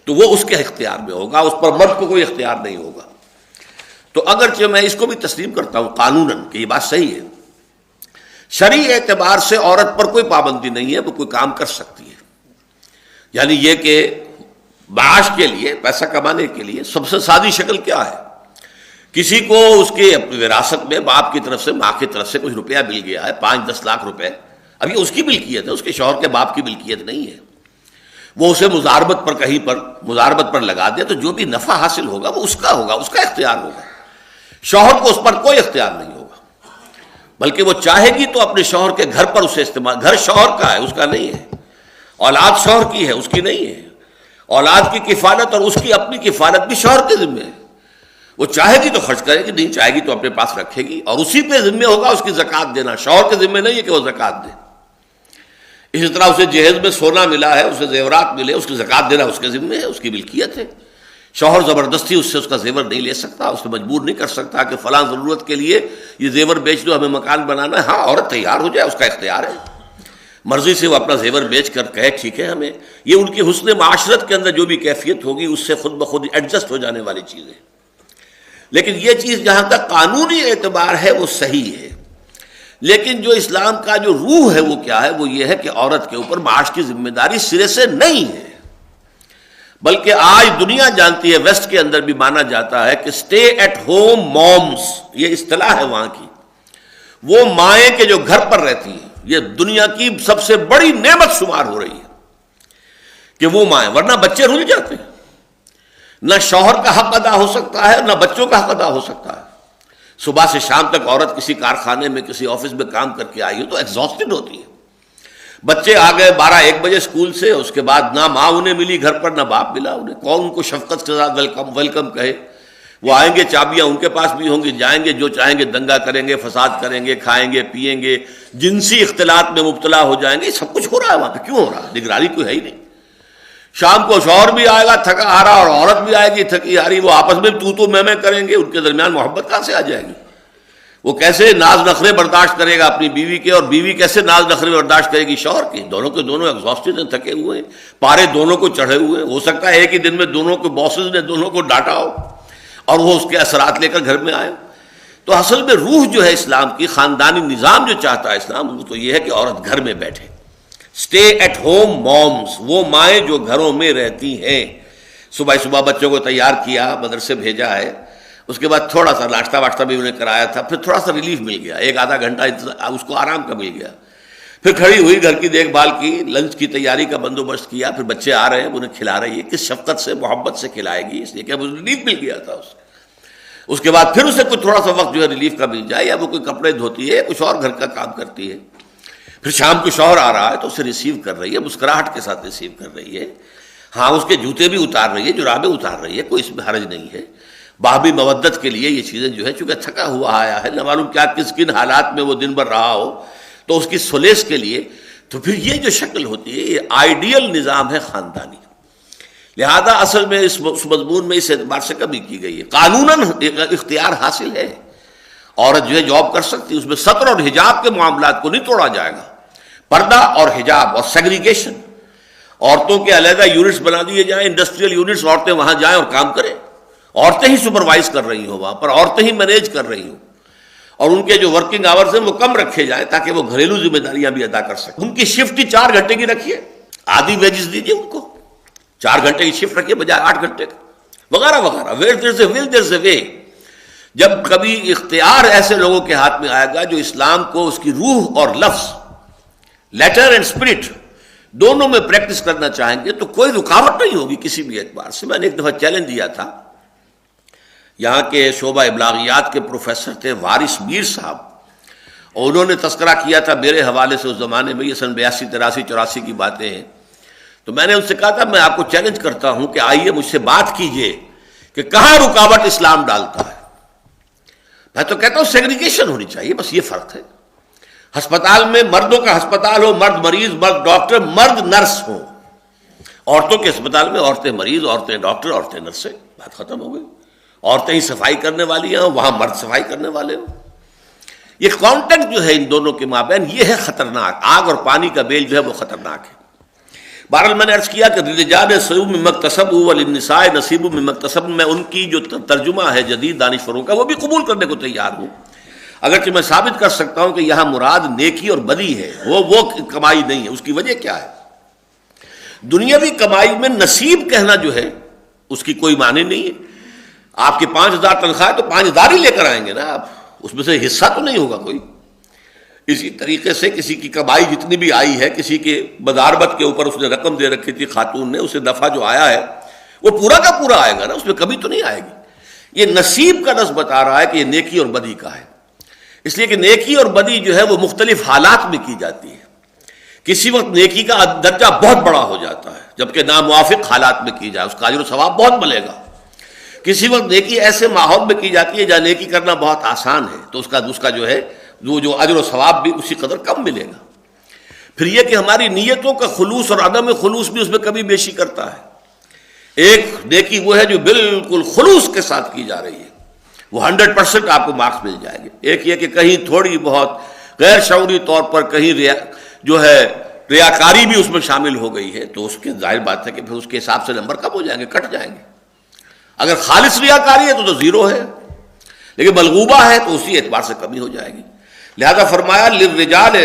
تو وہ اس کے اختیار میں ہوگا، اس پر مرد کو کوئی اختیار نہیں ہوگا۔ تو اگرچہ میں اس کو بھی تسلیم کرتا ہوں قانوناً کہ یہ بات صحیح ہے، شرعی اعتبار سے عورت پر کوئی پابندی نہیں ہے، وہ کوئی کام کر سکتی ہے۔ یعنی یہ کہ معاش کے لیے، پیسہ کمانے کے لیے سب سے سادی شکل کیا ہے؟ کسی کو اس کے وراثت میں باپ کی طرف سے، ماں کی طرف سے کچھ روپیہ مل گیا ہے، 5-10 لاکھ روپے، اب یہ اس کی ملکیت ہے، اس کے شوہر کے باپ کی ملکیت نہیں ہے۔ وہ اسے مزاربت پر لگا دے تو جو بھی نفع حاصل ہوگا وہ اس کا ہوگا، اس کا اختیار ہوگا. شوہر کو اس پر کوئی اختیار نہیں ہوگا، بلکہ وہ چاہے گی تو اپنے شوہر کے گھر پر اسے استعمال، گھر شوہر کا ہے، اس کا نہیں ہے. اولاد شوہر کی ہے، اس کی نہیں ہے. اولاد کی کفالت اور اس کی اپنی کفالت بھی شوہر کے ذمہ ہے. وہ چاہے گی تو خرچ کرے گی، نہیں چاہے گی تو اپنے پاس رکھے گی، اور اسی پہ ذمہ ہوگا اس کی زکوٰۃ دینا. شوہر کے ذمہ نہیں ہے کہ وہ زکوٰۃ دے. اسی طرح اسے جہیز میں سونا ملا ہے، اسے زیورات ملے، اس کی زکوٰۃ دینا اس کے ذمہ ہے، اس کی ملکیت ہے. شوہر زبردستی اس سے اس کا زیور نہیں لے سکتا، اسے مجبور نہیں کر سکتا کہ فلاں ضرورت کے لیے یہ زیور بیچ دو، ہمیں مکان بنانا ہے. ہاں عورت تیار ہو جائے، اس کا اختیار ہے، مرضی سے وہ اپنا زیور بیچ کر کہے ٹھیک ہے ہمیں. یہ ان کی حسن معاشرت کے اندر جو بھی کیفیت ہوگی اس سے خود بخود ایڈجسٹ ہو جانے والی چیزیں. لیکن یہ چیز جہاں تک قانونی اعتبار ہے وہ صحیح ہے. لیکن جو اسلام کا جو روح ہے وہ کیا ہے؟ وہ یہ ہے کہ عورت کے اوپر معاش کی ذمہ داری سرے سے نہیں ہے. بلکہ آج دنیا جانتی ہے، ویسٹ کے اندر بھی مانا جاتا ہے کہ اسٹے ایٹ ہوم مومز، یہ اصطلاح ہے وہاں کی، وہ مائیں کہ جو گھر پر رہتی ہیں، یہ دنیا کی سب سے بڑی نعمت شمار ہو رہی ہے کہ وہ مائیں، ورنہ بچے رل جاتے ہیں. نہ شوہر کا حق ادا ہو سکتا ہے، نہ بچوں کا حق ادا ہو سکتا ہے. صبح سے شام تک عورت کسی کارخانے میں کسی آفس میں کام کر کے آئی ہو تو ایگزاسٹڈ ہوتی ہے. بچے آ گئے 12-1 بجے اسکول سے، اس کے بعد نہ ماں انہیں ملی گھر پر، نہ باپ ملا انہیں. کون ان کو شفقت کے ساتھ ویلکم کہے؟ وہ آئیں گے، چابیاں ان کے پاس بھی ہوں گی، جائیں گے جو چاہیں گے دنگا کریں گے، فساد کریں گے، کھائیں گے پیئیں گے، جنسی اختلاط میں مبتلا ہو جائیں گے. سب کچھ ہو رہا ہے وہاں پہ. کیوں ہو رہا ہے؟ نگرانی کوئی ہے ہی نہیں. شام کو شوہر بھی آئے گا تھکا ہارا اور عورت بھی آئے گی تھکی ہاری، وہ آپس میں تو میں کریں گے. ان کے درمیان محبت کہاں سے آ جائے گی؟ وہ کیسے ناز نخرے برداشت کرے گا اپنی بیوی کے، اور بیوی کیسے ناز نخرے برداشت کرے گی شوہر کے؟ دونوں کے دونوں ایگزاسٹڈ ہیں، تھکے ہوئے ہیں، پارے دونوں کو چڑھے ہوئے ہیں. ہو سکتا ہے ایک ہی دن میں دونوں کے باسز نے دونوں کو ڈانٹا ہو اور وہ اس کے اثرات لے کر گھر میں آئے. تو اصل میں روح جو ہے اسلام کی، خاندانی نظام جو چاہتا ہے اسلام، وہ تو یہ ہے کہ عورت گھر میں بیٹھے. اسٹے ایٹ ہوم مومز، وہ مائیں جو گھروں میں رہتی ہیں. صبح بچوں کو تیار کیا، مدرسے بھیجا ہے، اس کے بعد تھوڑا سا ناشتہ واشتہ بھی انہیں کرایا تھا، پھر تھوڑا سا ریلیف مل گیا، 1-آدھا گھنٹہ اس کو آرام کا مل گیا. پھر کھڑی ہوئی، گھر کی دیکھ بھال کی، لنچ کی تیاری کا بندوبست کیا. پھر بچے آ رہے ہیں، انہیں کھلا رہی ہے، کس شفقت سے محبت سے کھلائے گی، اس لیے کہ ریلیف مل گیا تھا. اس کے بعد پھر اسے کچھ تھوڑا سا وقت جو ہے ریلیف کا مل جائے، یا وہ کوئی کپڑے دھوتی ہے، کچھ اور گھر کا کام کرتی ہے. پھر شام کو شوہر آ رہا ہے تو اسے ریسیو کر رہی ہے، مسکراہٹ کے ساتھ ریسیو کر رہی ہے. ہاں اس کے جوتے بھی اتار رہی ہے، جرابیں اتار رہی ہے، کوئی اس میں حرج نہیں ہے. بابی مودت کے لیے یہ چیزیں جو ہے، چونکہ تھکا ہوا آیا ہے، نہ معلوم کیا کس کن حالات میں وہ دن بھر رہا ہو، تو اس کی سلیس کے لیے. تو پھر یہ جو شکل ہوتی ہے، یہ آئیڈیل نظام ہے خاندانی. لہذا اصل میں اس مضمون میں اس اعتبار سے کمی کی گئی ہے. قانوناً اختیار حاصل ہے، عورت جو ہے جاب کر سکتی ہے، اس میں سطر اور حجاب کے معاملات کو نہیں توڑا جائے گا. پردہ اور حجاب اور سیگریگیشن، عورتوں کے علیحدہ یونٹس بنا دیے جائیں، انڈسٹریل یونٹس، عورتیں وہاں جائیں اور کام کریں. عورتیں ہی سپروائز کر رہی ہوں وہاں پر، عورتیں ہی مینیج کر رہی ہوں، اور ان کے جو ورکنگ آورز ہیں وہ کم رکھے جائیں تاکہ وہ گھریلو ذمہ داریاں بھی ادا کر سکیں. ان کی شفٹ ہی 4 گھنٹے کی رکھیے، آدھی ویجز دیجیے ان کو، 4 گھنٹے کی شفٹ رکھیے بجائے 8 گھنٹے کا، وغیرہ وغیرہ. ویئر دیر از اے ول دیر از اے وے. جب کبھی اختیار ایسے لوگوں کے ہاتھ میں آئے گا جو اسلام کو اس کی روح اور لفظ، لیٹر اینڈ اسپرٹ دونوں میں پریکٹس کرنا چاہیں گے، تو کوئی رکاوٹ نہیں ہوگی کسی بھی اعتبار سے. میں نے ایک دفعہ چیلنج دیا تھا، یہاں کے شعبہ ابلاغیات کے پروفیسر تھے وارث میر صاحب، اور انہوں نے تذکرہ کیا تھا میرے حوالے سے. اس زمانے میں یہ سن 82, 83, 84 کی باتیں ہیں. تو میں نے ان سے کہا تھا میں آپ کو چیلنج کرتا ہوں کہ آئیے مجھ سے بات کیجئے کہ کہاں رکاوٹ اسلام ڈالتا ہے. میں تو کہتا ہوں سیگریگیشن ہونی چاہیے، بس یہ فرق ہے. ہسپتال میں مردوں کا ہسپتال ہو، مرد مریض، مرد ڈاکٹر، مرد نرس ہو. عورتوں کے ہسپتال میں عورتیں مریض، عورتیں ڈاکٹر، عورتیں نرسیں، بات ختم ہو گئی. عورتیں ہی صفائی کرنے والی ہیں، وہاں مرد صفائی کرنے والے ہوں. یہ کانٹیکٹ جو ہے ان دونوں کے مابین، یہ ہے خطرناک. آگ اور پانی کا بیل جو ہے وہ خطرناک ہے. بہرحال میں نے عرض کیا کہ للرجال نصیب مما اکتسبوا وللنساء نصیب مما اکتسبن، میں ان کی جو ترجمہ ہے جدید دانشوروں کا وہ بھی قبول کرنے کو تیار ہوں، اگرچہ میں ثابت کر سکتا ہوں کہ یہاں مراد نیکی اور بدی ہے، وہ کمائی نہیں ہے. اس کی وجہ کیا ہے؟ دنیاوی کمائی میں نصیب کہنا جو ہے اس کی کوئی معنی نہیں ہے. آپ کی 5,000 تنخواہ ہے تو 5,000 ہی لے کر آئیں گے نا آپ، اس میں سے حصہ تو نہیں ہوگا کوئی. اسی طریقے سے کسی کی کمائی جتنی بھی آئی ہے، کسی کے مداربت کے اوپر اس نے رقم دے رکھی تھی خاتون نے، اسے نفع جو آیا ہے وہ پورا کا پورا آئے گا نا، اس میں کمی تو نہیں آئے گی۔ یہ نصیب کا لفظ بتا رہا ہے کہ یہ نیکی اور بدی کا ہے، اس لیے کہ نیکی اور بدی جو ہے وہ مختلف حالات میں کی جاتی ہے۔ کسی وقت نیکی کا درجہ بہت بڑا ہو جاتا ہے جبکہ ناموافق حالات میں کی جائے، اس کا اجر و ثواب بہت ملے گا۔ کسی وقت نیکی ایسے ماحول میں کی جاتی ہے جہاں نیکی کرنا بہت آسان ہے، تو اس کا جو ہے جو اجر و ثواب بھی اسی قدر کم ملے گا۔ پھر یہ کہ ہماری نیتوں کا خلوص اور عدم خلوص بھی اس میں کمی بیشی کرتا ہے۔ ایک نیکی وہ ہے جو بالکل خلوص کے ساتھ کی جا رہی ہے، وہ 100% آپ کو مارکس مل جائے گے۔ ایک یہ کہ کہیں تھوڑی بہت غیر شعوری طور پر کہیں جو ہے ریاکاری بھی اس میں شامل ہو گئی ہے، تو اس کے ظاہر بات ہے کہ پھر اس کے حساب سے نمبر کم ہو جائیں گے، کٹ جائیں گے۔ اگر خالص ریاکاری ہے تو زیرو ہے، لیکن ملغوبہ ہے تو اسی اعتبار سے کمی ہو جائے گی۔ لہذا فرمایا للرجال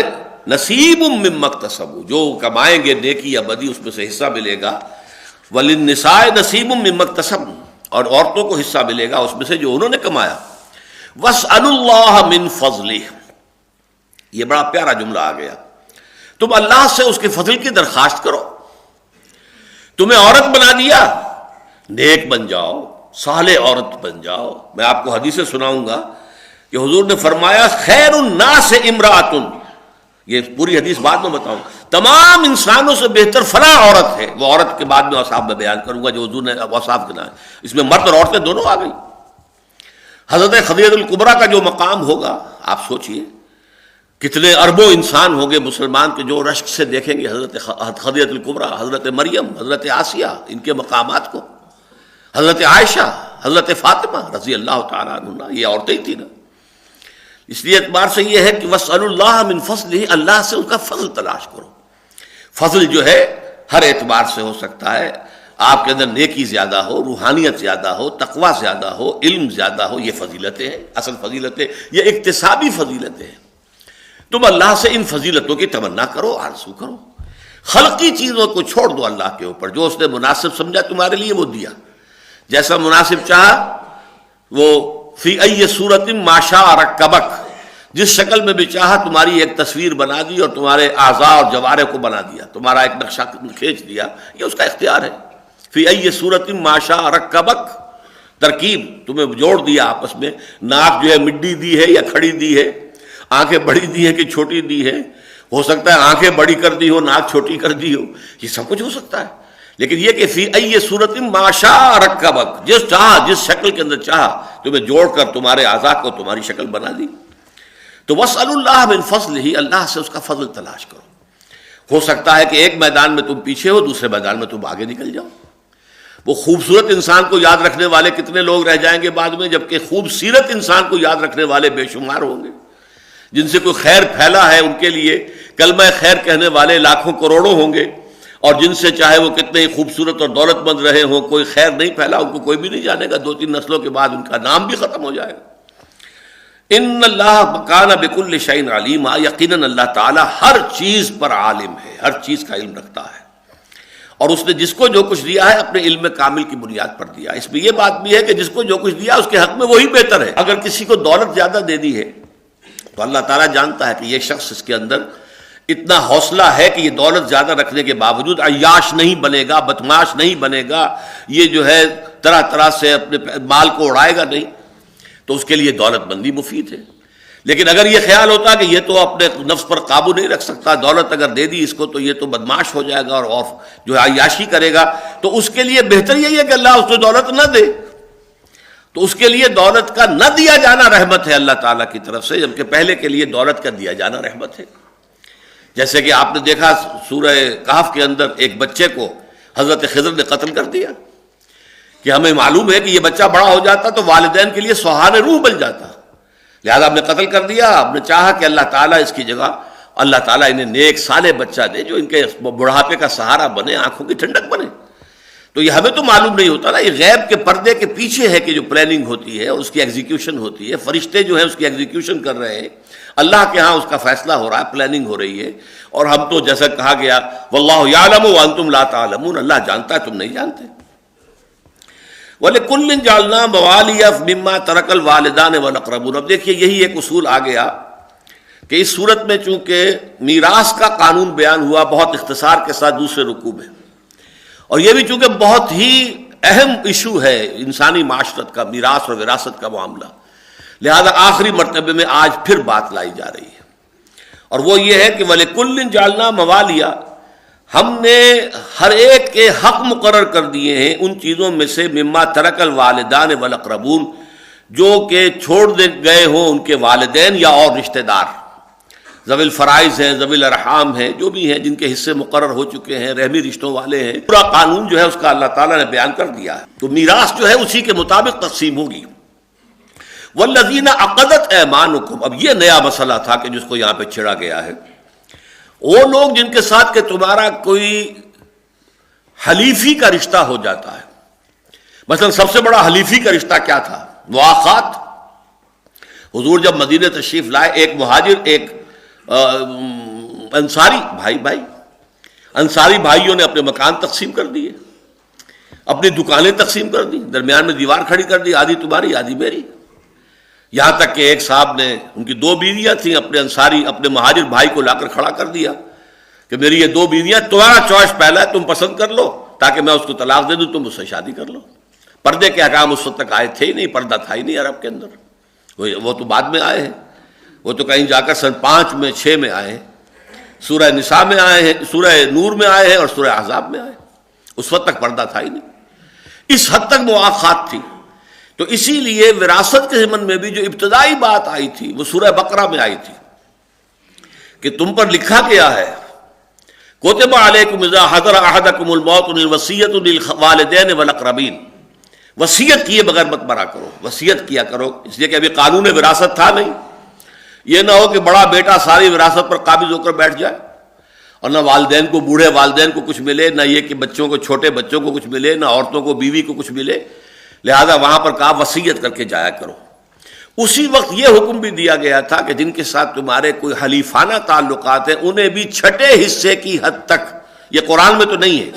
نصیب مما اکتسبوا، جو کمائیں گے نیکی یا بدی اس میں سے حصہ ملے گا، وللنساء نصیب مما اکتسبن، اور عورتوں کو حصہ ملے گا اس میں سے جو انہوں نے کمایا۔ واسألوا اللہ من فضلہ، یہ بڑا پیارا جملہ آ گیا، تم اللہ سے اس کے فضل کی درخواست کرو۔ تمہیں عورت بنا دیا، نیک بن جاؤ، صالح عورت بن جاؤ۔ میں آپ کو حدیثیں سناؤں گا کہ حضور نے فرمایا خیر الناس امرأۃ، یہ پوری حدیث بعد میں بتاؤں، تمام انسانوں سے بہتر فلاں عورت ہے۔ وہ عورت کے بعد میں اوصاف میں بیان کروں گا جو حضور نے اوصاف گنائے، اس میں مرد اور عورتیں دونوں آ گئی۔ حضرت خدیجہ الکبریٰ کا جو مقام ہوگا آپ سوچئے، کتنے اربوں انسان ہوں گے مسلمان کے جو رشک سے دیکھیں گے حضرت خدیجہ الکبریٰ، حضرت مریم، حضرت آسیہ، ان کے مقامات کو، حضرت عائشہ، حضرت فاطمہ رضی اللہ تعالیٰ عنہ، یہ عورتیں ہی تھیں نا۔ اس لیے اعتبار سے یہ ہے کہ واسألوا اللہ من فضلہ، اللہ سے اس کا فضل تلاش کرو۔ فضل جو ہے ہر اعتبار سے ہو سکتا ہے، آپ کے اندر نیکی زیادہ ہو، روحانیت زیادہ ہو، تقوی زیادہ ہو، علم زیادہ ہو، یہ فضیلتیں ہیں، اصل فضیلتیں یہ اکتسابی فضیلتیں ہیں۔ تم اللہ سے ان فضیلتوں کی تمنا کرو، آرزو کرو، خلقی چیزوں کو چھوڑ دو اللہ کے اوپر، جو اس نے مناسب سمجھا تمہارے لیے وہ دیا، جیسا مناسب چاہا وہ فی ای صورت ما شاء رکبک، جس شکل میں بھی چاہا تمہاری ایک تصویر بنا دی اور تمہارے اعضاء اور جوارح کو بنا دیا، تمہارا ایک نقشہ کھینچ دیا، یہ اس کا اختیار ہے۔ فی ای صورت ما شاء رکبک، ترکیب تمہیں جوڑ دیا آپس میں، ناک جو ہے مڈی دی ہے یا کھڑی دی ہے، آنکھیں بڑی دی ہیں کہ چھوٹی دی ہے، ہو سکتا ہے آنکھیں بڑی کر دی ہو، ناک چھوٹی کر دی ہو، یہ سب کچھ ہو سکتا ہے، لیکن یہ کہ فی ای صورت ما شاء رکبک، جس چاہا جس شکل کے اندر چاہا تمہیں جوڑ کر تمہارے اعضاء کو تمہاری شکل بنا دی۔ تو واسألوا اللہ من فضلہ، اللہ سے اس کا فضل تلاش کرو۔ ہو سکتا ہے کہ ایک میدان میں تم پیچھے ہو، دوسرے میدان میں تم آگے نکل جاؤ۔ وہ خوبصورت انسان کو یاد رکھنے والے کتنے لوگ رہ جائیں گے بعد میں، جبکہ خوبصورت انسان کو یاد رکھنے والے بے شمار ہوں گے۔ جن سے کوئی خیر پھیلا ہے ان کے لیے کلمہ خیر کہنے والے لاکھوں کروڑوں ہوں گے، اور جن سے چاہے وہ کتنے ہی خوبصورت اور دولت مند رہے ہوں، کوئی خیر نہیں پھیلا، ان کو کوئی بھی نہیں جانے گا، 2-3 نسلوں کے بعد ان کا نام بھی ختم ہو جائے گا۔ ان اللہ کان بکل شیء علیما، یقیناً اللہ تعالیٰ ہر چیز پر عالم ہے، ہر چیز کا علم رکھتا ہے، اور اس نے جس کو جو کچھ دیا ہے اپنے علم کامل کی بنیاد پر دیا۔ اس میں یہ بات بھی ہے کہ جس کو جو کچھ دیا اس کے حق میں وہی بہتر ہے۔ اگر کسی کو دولت زیادہ دے دی ہے تو اللہ تعالیٰ جانتا ہے کہ یہ شخص اس کے اندر اتنا حوصلہ ہے کہ یہ دولت زیادہ رکھنے کے باوجود عیاش نہیں بنے گا، بدمعاش نہیں بنے گا، یہ جو ہے طرح طرح سے اپنے مال کو اڑائے گا نہیں، تو اس کے لیے دولت مندی مفید ہے۔ لیکن اگر یہ خیال ہوتا کہ یہ تو اپنے نفس پر قابو نہیں رکھ سکتا، دولت اگر دے دی اس کو تو یہ تو بدمعاش ہو جائے گا اور جو ہے عیاشی کرے گا، تو اس کے لیے بہتر یہی ہے کہ اللہ اس کو دولت نہ دے۔ تو اس کے لیے دولت کا نہ دیا جانا رحمت ہے اللہ تعالیٰ کی طرف سے، جبکہ پہلے کے لیے دولت کا دیا جانا رحمت ہے۔ جیسے کہ آپ نے دیکھا سورہ کہف کے اندر ایک بچے کو حضرت خضر نے قتل کر دیا، کہ ہمیں معلوم ہے کہ یہ بچہ بڑا ہو جاتا تو والدین کے لیے سہان روح بن جاتا، لہذا آپ نے قتل کر دیا۔ آپ نے چاہا کہ اللہ تعالیٰ اس کی جگہ اللہ تعالیٰ انہیں نیک صالح بچہ دے جو ان کے بڑھاپے کا سہارا بنے، آنکھوں کی ٹھنڈک بنے۔ تو یہ ہمیں تو معلوم نہیں ہوتا نا، یہ غیب کے پردے کے پیچھے ہے کہ جو پلاننگ ہوتی ہے اس کی ایگزیکیوشن ہوتی ہے، فرشتے جو ہیں اس کی ایگزیکیوشن کر رہے ہیں، اللہ کے ہاں اس کا فیصلہ ہو رہا ہے، پلاننگ ہو رہی ہے، اور ہم تو جیسا کہا گیا واللہ یعلم وانتم لا تعلمون، اللہ جانتا ہے تم نہیں جانتے۔ وَلِكُلٍّ جَعَلْنَا مَوَالِيَ مِمَّا تَرَكَ الْوَالِدَانِ وَالْأَقْرَبُونَ، اب دیکھیے یہی ایک اصول آ گیا کہ اس صورت میں چونکہ میراث کا قانون بیان ہوا بہت اختصار کے ساتھ دوسرے رکوع میں، اور یہ بھی چونکہ بہت ہی اہم ایشو ہے انسانی معاشرت کا، میراث اور وراثت کا معاملہ، لہذا آخری مرتبے میں آج پھر بات لائی جا رہی ہے، اور وہ یہ ہے کہ وَلِكُلٍّ جَعَلْنَا مَوَالِيَ، ہم نے ہر ایک کے حق مقرر کر دیے ہیں ان چیزوں میں سے مما ترک الوالدان والاقربون، جو کہ چھوڑ دے گئے ہوں ان کے والدین یا اور رشتہ دار، ذوی الفرائض ہیں، ذوی الارحام ہیں، جو بھی ہیں جن کے حصے مقرر ہو چکے ہیں، رحمی رشتوں والے ہیں، پورا قانون جو ہے اس کا اللہ تعالیٰ نے بیان کر دیا ہے، تو میراث جو ہے اسی کے مطابق تقسیم ہوگی۔ والذین عقدت ایمانکم، اب یہ نیا مسئلہ تھا کہ جس کو یہاں پہ چھڑا گیا ہے، وہ لوگ جن کے ساتھ کہ تمہارا کوئی حلیفی کا رشتہ ہو جاتا ہے، مثلا سب سے بڑا حلیفی کا رشتہ کیا تھا؟ مواخات۔ حضور جب مدینہ تشریف لائے، ایک مہاجر ایک انصاری بھائی انصاری بھائیوں نے اپنے مکان تقسیم کر دیے، اپنی دکانیں تقسیم کر دی، درمیان میں دیوار کھڑی کر دی، آدھی تمہاری آدھی میری، یہاں تک کہ ایک صاحب نے، ان کی 2 بیویاں تھیں، اپنے انصاری اپنے مہاجر بھائی کو لا کر کھڑا کر دیا کہ میری یہ 2 بیویاں، تمہارا چوائس پہلا ہے، تم پسند کر لو تاکہ میں اس کو طلاق دے دوں، تم اس سے شادی کر لو۔ پردے کے احکام اس وقت تک آئے تھے ہی نہیں، پردہ تھا ہی نہیں عرب کے اندر، وہ تو بعد میں آئے ہیں، وہ تو کہیں جا کر سن 5 میں 6 میں آئے ہیں، سورہ نساء میں آئے ہیں، سورہ نور میں آئے ہیں اور سورہ احزاب میں آئے ہیں، اس وقت تک پردہ تھا ہی نہیں، اس حد تک مواخات تھی۔ تو اسی لیے وراثت کے ضمن میں بھی جو ابتدائی بات آئی تھی وہ سورہ بقرہ میں آئی تھی کہ تم پر لکھا گیا ہے کتب علیکم اذا حضر احدکم الموت الوصیۃ للوالدین والاقربین، وصیت کیے بغیر مت مرا کرو، وصیت کیا کرو، اس لیے کہ ابھی قانون وراثت تھا نہیں، یہ نہ ہو کہ بڑا بیٹا ساری وراثت پر قابض ہو کر بیٹھ جائے اور نہ والدین کو، بوڑھے والدین کو کچھ ملے، نہ یہ کہ بچوں کو، چھوٹے بچوں کو کچھ ملے، نہ عورتوں کو، بیوی کو کچھ ملے، لہذا وہاں پر کہا وصیت کر کے جایا کرو۔ اسی وقت یہ حکم بھی دیا گیا تھا کہ جن کے ساتھ تمہارے کوئی حلیفانہ تعلقات ہیں انہیں بھی چھٹے حصے کی حد تک، یہ قرآن میں تو نہیں ہے،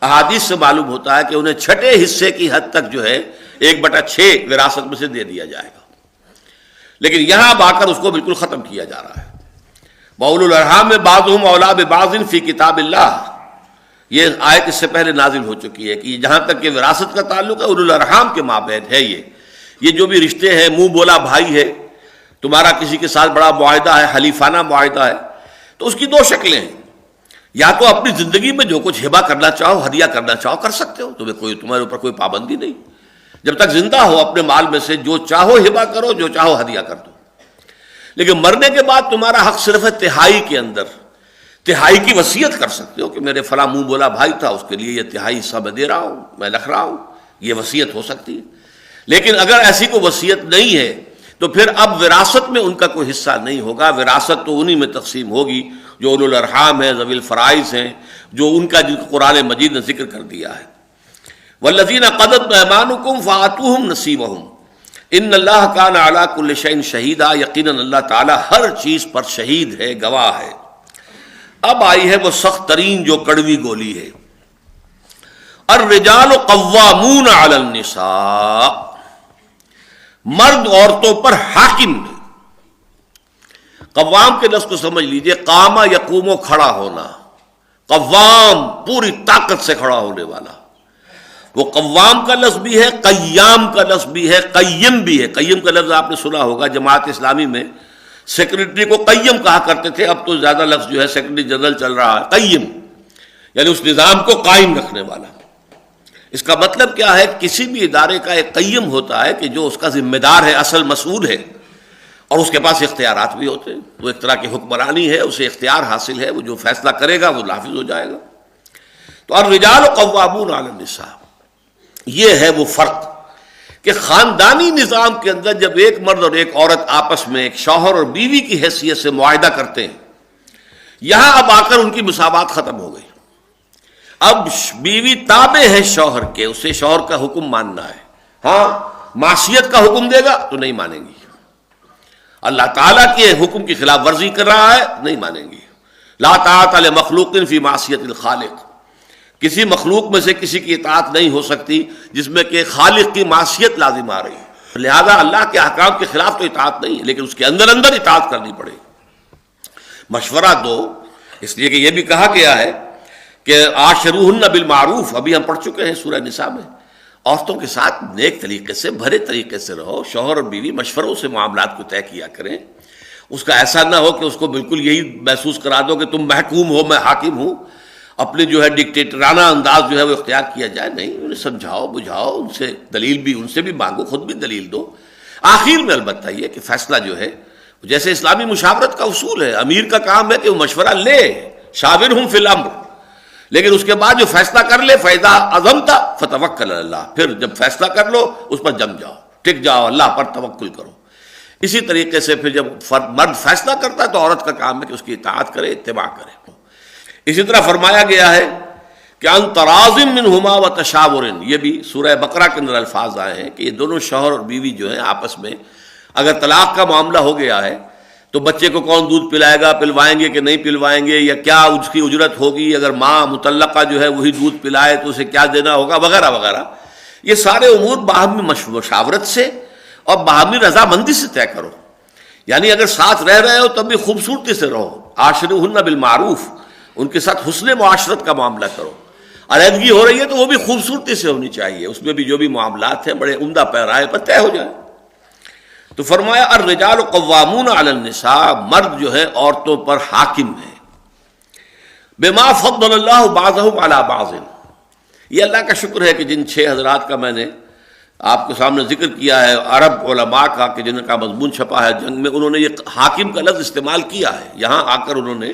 احادیث سے معلوم ہوتا ہے کہ انہیں چھٹے حصے کی حد تک جو ہے 1/6 وراثت میں سے دے دیا جائے گا، لیکن یہاں اب آ کر اس کو بالکل ختم کیا جا رہا ہے۔ وَأُولُو الْأَرْحَامِ بَعْضُهُمْ أَوْلَىٰ بِبَعْضٍ فِي کتاب اللہ، یہ آیت اس سے پہلے نازل ہو چکی ہے کہ جہاں تک کہ وراثت کا تعلق ہے اولو الارحام کے مابین ہے، یہ جو بھی رشتے ہیں، منہ بولا بھائی ہے، تمہارا کسی کے ساتھ بڑا معاہدہ ہے، حلیفانہ معاہدہ ہے، تو اس کی 2 شکلیں ہیں، یا تو اپنی زندگی میں جو کچھ ہبہ کرنا چاہو، ہدیہ کرنا چاہو کر سکتے ہو، تمہارے اوپر کوئی پابندی نہیں، جب تک زندہ ہو اپنے مال میں سے جو چاہو ہبہ کرو، جو چاہو ہدیہ کر دو، لیکن مرنے کے بعد تمہارا حق صرف ہے تہائی کے اندر، تہائی کی وصیت کر سکتے ہو کہ میرے فلاں منہ بولا بھائی تھا، اس کے لیے یہ تہائی حصہ میں دے رہا ہوں، میں لکھ رہا ہوں، یہ وصیت ہو سکتی ہے، لیکن اگر ایسی کوئی وصیت نہیں ہے تو پھر اب وراثت میں ان کا کوئی حصہ نہیں ہوگا، وراثت تو انہی میں تقسیم ہوگی جو اولو الارحام ہیں، ذوی الفرائض ہیں، جو ان کا جن کو قرآن مجید نے ذکر کر دیا ہے۔ والذین عقدت ایمانکم فآتوہم نصیبہم ان اللہ کان علی کل شیء شہیدا، یقیناً اللہ تعالی ہر چیز پر شہید ہے، گواہ ہے۔ اب آئی ہے وہ سخت ترین جو کڑوی گولی ہے، الرجال قوامون علی النساء، مرد عورتوں پر حاکم ہے۔ قوام کے لفظ کو سمجھ لیجئے، قامہ یقوم، کھڑا ہونا، قوام پوری طاقت سے کھڑا ہونے والا، وہ قوام کا لفظ بھی ہے، قیام کا لفظ بھی ہے، قیم بھی ہے۔ قیم کا لفظ آپ نے سنا ہوگا، جماعت اسلامی میں سیکرٹری کو قیم کہا کرتے تھے، اب تو زیادہ لفظ جو ہے سیکرٹری جنرل چل رہا ہے، قیم یعنی اس نظام کو قائم رکھنے والا۔ اس کا مطلب کیا ہے؟ کسی بھی ادارے کا ایک قیم ہوتا ہے کہ جو اس کا ذمہ دار ہے، اصل مسئول ہے، اور اس کے پاس اختیارات بھی ہوتے ہیں، وہ ایک طرح کی حکمرانی ہے، اسے اختیار حاصل ہے، وہ جو فیصلہ کرے گا وہ نافذ ہو جائے گا۔ تو الرجال قوامون علی النساء، یہ ہے وہ فرق کہ خاندانی نظام کے اندر جب ایک مرد اور ایک عورت آپس میں ایک شوہر اور بیوی کی حیثیت سے معاہدہ کرتے ہیں، یہاں اب آ کر ان کی مساوات ختم ہو گئی۔ اب بیوی تابع ہے شوہر کے، اسے شوہر کا حکم ماننا ہے، ہاں معصیت کا حکم دے گا تو نہیں مانیں گی، اللہ تعالیٰ کے حکم کی خلاف ورزی کر رہا ہے نہیں مانیں گی۔ لا طاعۃ لمخلوق فی معصیت الخالق، کسی مخلوق میں سے کسی کی اطاعت نہیں ہو سکتی جس میں کہ خالق کی معصیت لازم آ رہی ہے، لہذا اللہ کے احکام کے خلاف تو اطاعت نہیں ہے، لیکن اس کے اندر اندر اطاعت کرنی پڑے گی۔ مشورہ دو، اس لیے کہ یہ بھی کہا گیا ہے کہ عاشروہن بالمعروف، ابھی ہم پڑھ چکے ہیں سورہ نساء میں، عورتوں کے ساتھ نیک طریقے سے، بھلے طریقے سے رہو، شوہر اور بیوی مشوروں سے معاملات کو طے کیا کریں، اس کا ایسا نہ ہو کہ اس کو بالکل یہی محسوس کرا دو کہ تم محکوم ہو میں حاکم ہوں، اپنے جو ہے ڈکٹیٹرانہ انداز جو ہے وہ اختیار کیا جائے، نہیں، انہیں سمجھاؤ بجھاؤ، ان سے دلیل بھی ان سے بھی مانگو، خود بھی دلیل دو، آخر میں البتہ یہ کہ فیصلہ جو ہے جیسے اسلامی مشاورت کا اصول ہے، امیر کا کام ہے کہ وہ مشورہ لے، شاورہم فی الامر، لیکن اس کے بعد جو فیصلہ کر لے، فَإِذَا عَزَمْتَ فَتَوَكَّلْ عَلَى اللَّهِ، پھر جب فیصلہ کر لو اس پر جم جاؤ، ٹک جاؤ، اللہ پر توکل کرو۔ اسی طریقے سے پھر جب مرد فیصلہ کرتا ہے تو عورت کا کام ہے کہ اس کی اطاعت کرے، اتباع کرے۔ اسی طرح فرمایا گیا ہے کہ ان تراض منہما وتشاور، یہ بھی سورہ بقرہ کے اندر الفاظ آئے ہیں کہ یہ دونوں شوہر اور بیوی جو ہیں آپس میں اگر طلاق کا معاملہ ہو گیا ہے تو بچے کو کون دودھ پلائے گا، پلوائیں گے کہ نہیں پلوائیں گے، یا کیا اس کی اجرت ہوگی، اگر ماں مطلقہ جو ہے وہی دودھ پلائے تو اسے کیا دینا ہوگا، وغیرہ وغیرہ، یہ سارے امور باہمی مشاورت سے اور باہمی رضامندی سے طے کرو۔ یعنی اگر ساتھ رہ رہے ہو تب بھی خوبصورتی سے رہو، عاشروہن بالمعروف، ان کے ساتھ حسن معاشرت کا معاملہ کرو، علیحدگی ہو رہی ہے تو وہ بھی خوبصورتی سے ہونی چاہیے، اس میں بھی جو بھی معاملات ہیں بڑے عمدہ پیرائے پر طے ہو جائے۔ تو فرمایا الرجال قوامون علی النساء، مرد جو ہے عورتوں پر حاکم ہے، بما فضل اللہ بعضهم علی بعض، یہ اللہ کا شکر ہے کہ جن 6 حضرات کا میں نے آپ کے سامنے ذکر کیا ہے، عرب علماء کا کہ جن کا مضمون چھپا ہے جنگ میں، انہوں نے یہ حاکم کا لفظ استعمال کیا ہے، یہاں آ کر انہوں نے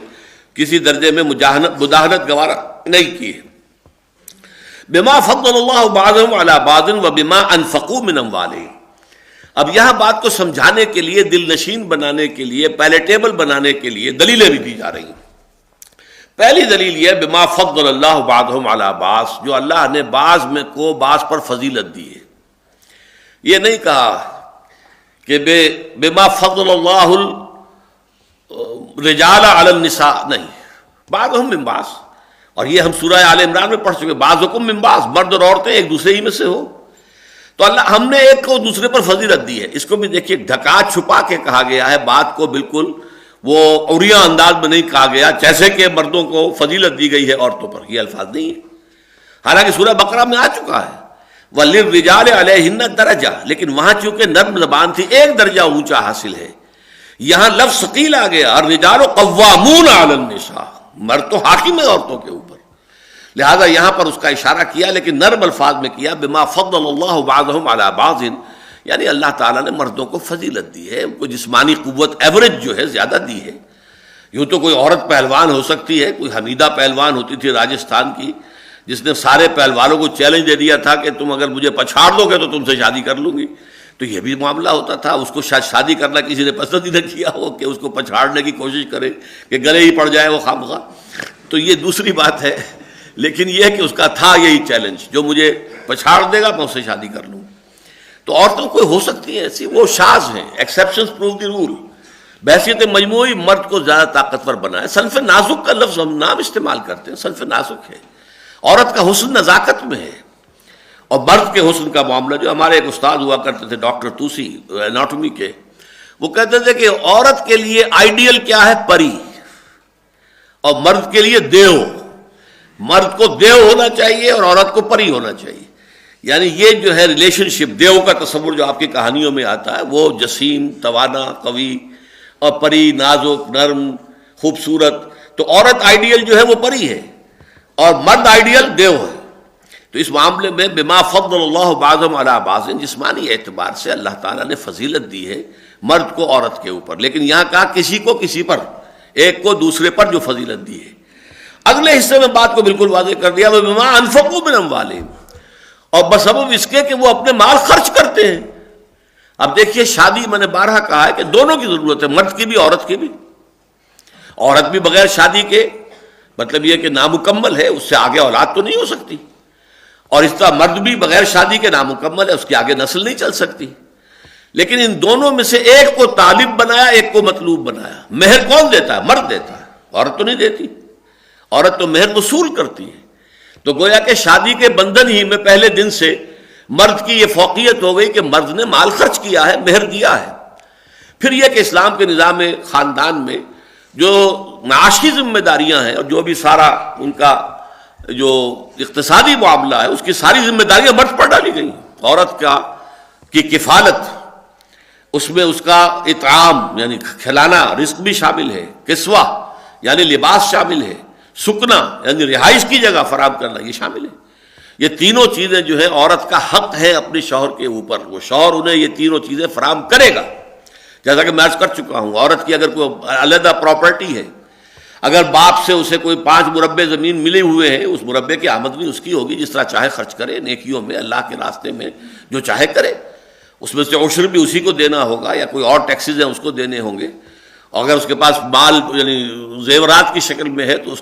کسی درجے میں مداہنت گوارا نہیں کی ہے۔ بما فضل اللہ بعضهم علی بعض وبما انفقوا من اموالهم، اب یہاں بات کو سمجھانے کے لیے، دل نشین بنانے کے لیے، پیلیٹیبل بنانے کے لیے دلیلیں بھی دی جا رہی ہیں۔ پہلی دلیل یہ بما فضل اللہ بعضهم علی بعض، جو اللہ نے بعض میں کو بعض پر فضیلت دی ہے۔ یہ نہیں کہا کہ بما فضل اللہ الرجال علی النساء، نہیں، بعضهم من بعض، اور یہ ہم سورہ آل عمران میں پڑھ چکے، بعضکم من بعض، مرد اور عورتیں ایک دوسرے ہی میں سے ہو، تو اللہ ہم نے ایک کو دوسرے پر فضیلت دی ہے۔ اس کو بھی دیکھیے ڈھکا چھپا کے کہا گیا ہے، بات کو بالکل وہ عریاں انداز میں نہیں کہا گیا جیسے کہ مردوں کو فضیلت دی گئی ہے عورتوں پر، یہ الفاظ نہیں ہے، حالانکہ سورہ بقرہ میں آ چکا ہے وَلِلرِّجَالِ عَلَيْهِنَّ دَرَجَةٌ، لیکن وہاں چونکہ نرم زبان تھی، ایک درجہ اونچا حاصل ہے، یہاں لفظ ثقیل آ گیا، الرجال قوامون علی النساء، مرد تو حاکم ہے عورتوں کے اوپر، لہذا یہاں پر اس کا اشارہ کیا، لیکن نرم الفاظ میں کیا، بما فضل اللہ بعضهم علی بعض، یعنی اللہ تعالیٰ نے مردوں کو فضیلت دی ہے، ان کو جسمانی قوت ایوریج جو ہے زیادہ دی ہے۔ یوں تو کوئی عورت پہلوان ہو سکتی ہے، کوئی حمیدہ پہلوان ہوتی تھی راجستھان کی، جس نے سارے پہلوانوں کو چیلنج دے دیا تھا کہ تم اگر مجھے پچھاڑ دو گے تو تم سے شادی کر لوں گی، تو یہ بھی معاملہ ہوتا تھا، اس کو شاید شادی کرنا کسی نے پسند ہی نہ کیا ہو کہ اس کو پچھاڑنے کی کوشش کرے کہ گلے ہی پڑ جائے وہ خامخواہ، تو یہ دوسری بات ہے، لیکن یہ کہ اس کا تھا یہی چیلنج، جو مجھے پچھاڑ دے گا میں اسے شادی کر لوں۔ تو عورتوں کوئی ہو سکتی ہے ایسی، وہ شاذ ہیں، ایکسیپشنز پروو دی رول۔ بحیثیت مجموعی مرد کو زیادہ طاقتور بنائے، صنف نازک کا لفظ ہم نام استعمال کرتے ہیں، صنف نازک ہے، عورت کا حسن نزاکت میں ہے، اور مرد کے حسن کا معاملہ، جو ہمارے ایک استاد ہوا کرتے تھے ڈاکٹر توسی اناٹومی کے، وہ کہتے تھے کہ عورت کے لیے آئیڈیل کیا ہے، پری، اور مرد کے لیے دیو، مرد کو دیو ہونا چاہیے اور عورت کو پری ہونا چاہیے، یعنی یہ جو ہے ریلیشن شپ، دیو کا تصور جو آپ کی کہانیوں میں آتا ہے وہ جسیم، توانا، قوی، اور پری نازک، نرم، خوبصورت، تو عورت آئیڈیل جو ہے وہ پری ہے اور مرد آئیڈیل دیو ہے۔ تو اس معاملے میں بما فضل اللہ بعضهم علی بعض، جسمانی اعتبار سے اللہ تعالیٰ نے فضیلت دی ہے مرد کو عورت کے اوپر، لیکن یہاں کہا کسی کو کسی پر، ایک کو دوسرے پر جو فضیلت دی ہے۔ اگلے حصے میں بات کو بالکل واضح کر دیا، بما انفقوا من اموالہم، اور بسبب اس کے کہ وہ اپنے مال خرچ کرتے ہیں۔ اب دیکھیے شادی میں نے بارہا کہا ہے کہ دونوں کی ضرورت ہے، مرد کی بھی عورت کی بھی، عورت بھی بغیر شادی کے مطلب یہ کہ نامکمل ہے، اس سے آگے اولاد تو نہیں ہو سکتی، اور اس طرح مرد بھی بغیر شادی کے نامکمل ہے، اس کی آگے نسل نہیں چل سکتی، لیکن ان دونوں میں سے ایک کو طالب بنایا، ایک کو مطلوب بنایا۔ مہر کون دیتا ہے؟ مرد دیتا ہے، عورت تو نہیں دیتی، عورت تو مہر وصول کرتی ہے۔ تو گویا کہ شادی کے بندھن ہی میں پہلے دن سے مرد کی یہ فوقیت ہو گئی کہ مرد نے مال خرچ کیا ہے، مہر دیا ہے۔ پھر یہ کہ اسلام کے نظام خاندان میں جو معاشی ذمہ داریاں ہیں اور جو بھی سارا ان کا جو اقتصادی معاملہ ہے اس کی ساری ذمہ داریاں مرد پر ڈالی گئی. عورت کی کفالت، اس میں اس کا اطعام یعنی کھلانا، رزق بھی شامل ہے، کسوہ یعنی لباس شامل ہے، سکنا یعنی رہائش کی جگہ فراہم کرنا یہ شامل ہے. یہ تینوں چیزیں جو ہے عورت کا حق ہے اپنے شوہر کے اوپر، وہ شوہر انہیں یہ تینوں چیزیں فراہم کرے گا. جیسا کہ میں عرض کر چکا ہوں، عورت کی اگر کوئی علیحدہ پراپرٹی ہے، اگر باپ سے اسے کوئی 5 مربع زمین ملے ہوئے ہیں، اس مربع کی آمدنی اس کی ہوگی، جس طرح چاہے خرچ کرے، نیکیوں میں اللہ کے راستے میں جو چاہے کرے. اس میں سے عشر بھی اسی کو دینا ہوگا یا کوئی اور ٹیکسز ہیں اس کو دینے ہوں گے. اور اگر اس کے پاس مال یعنی زیورات کی شکل میں ہے تو اس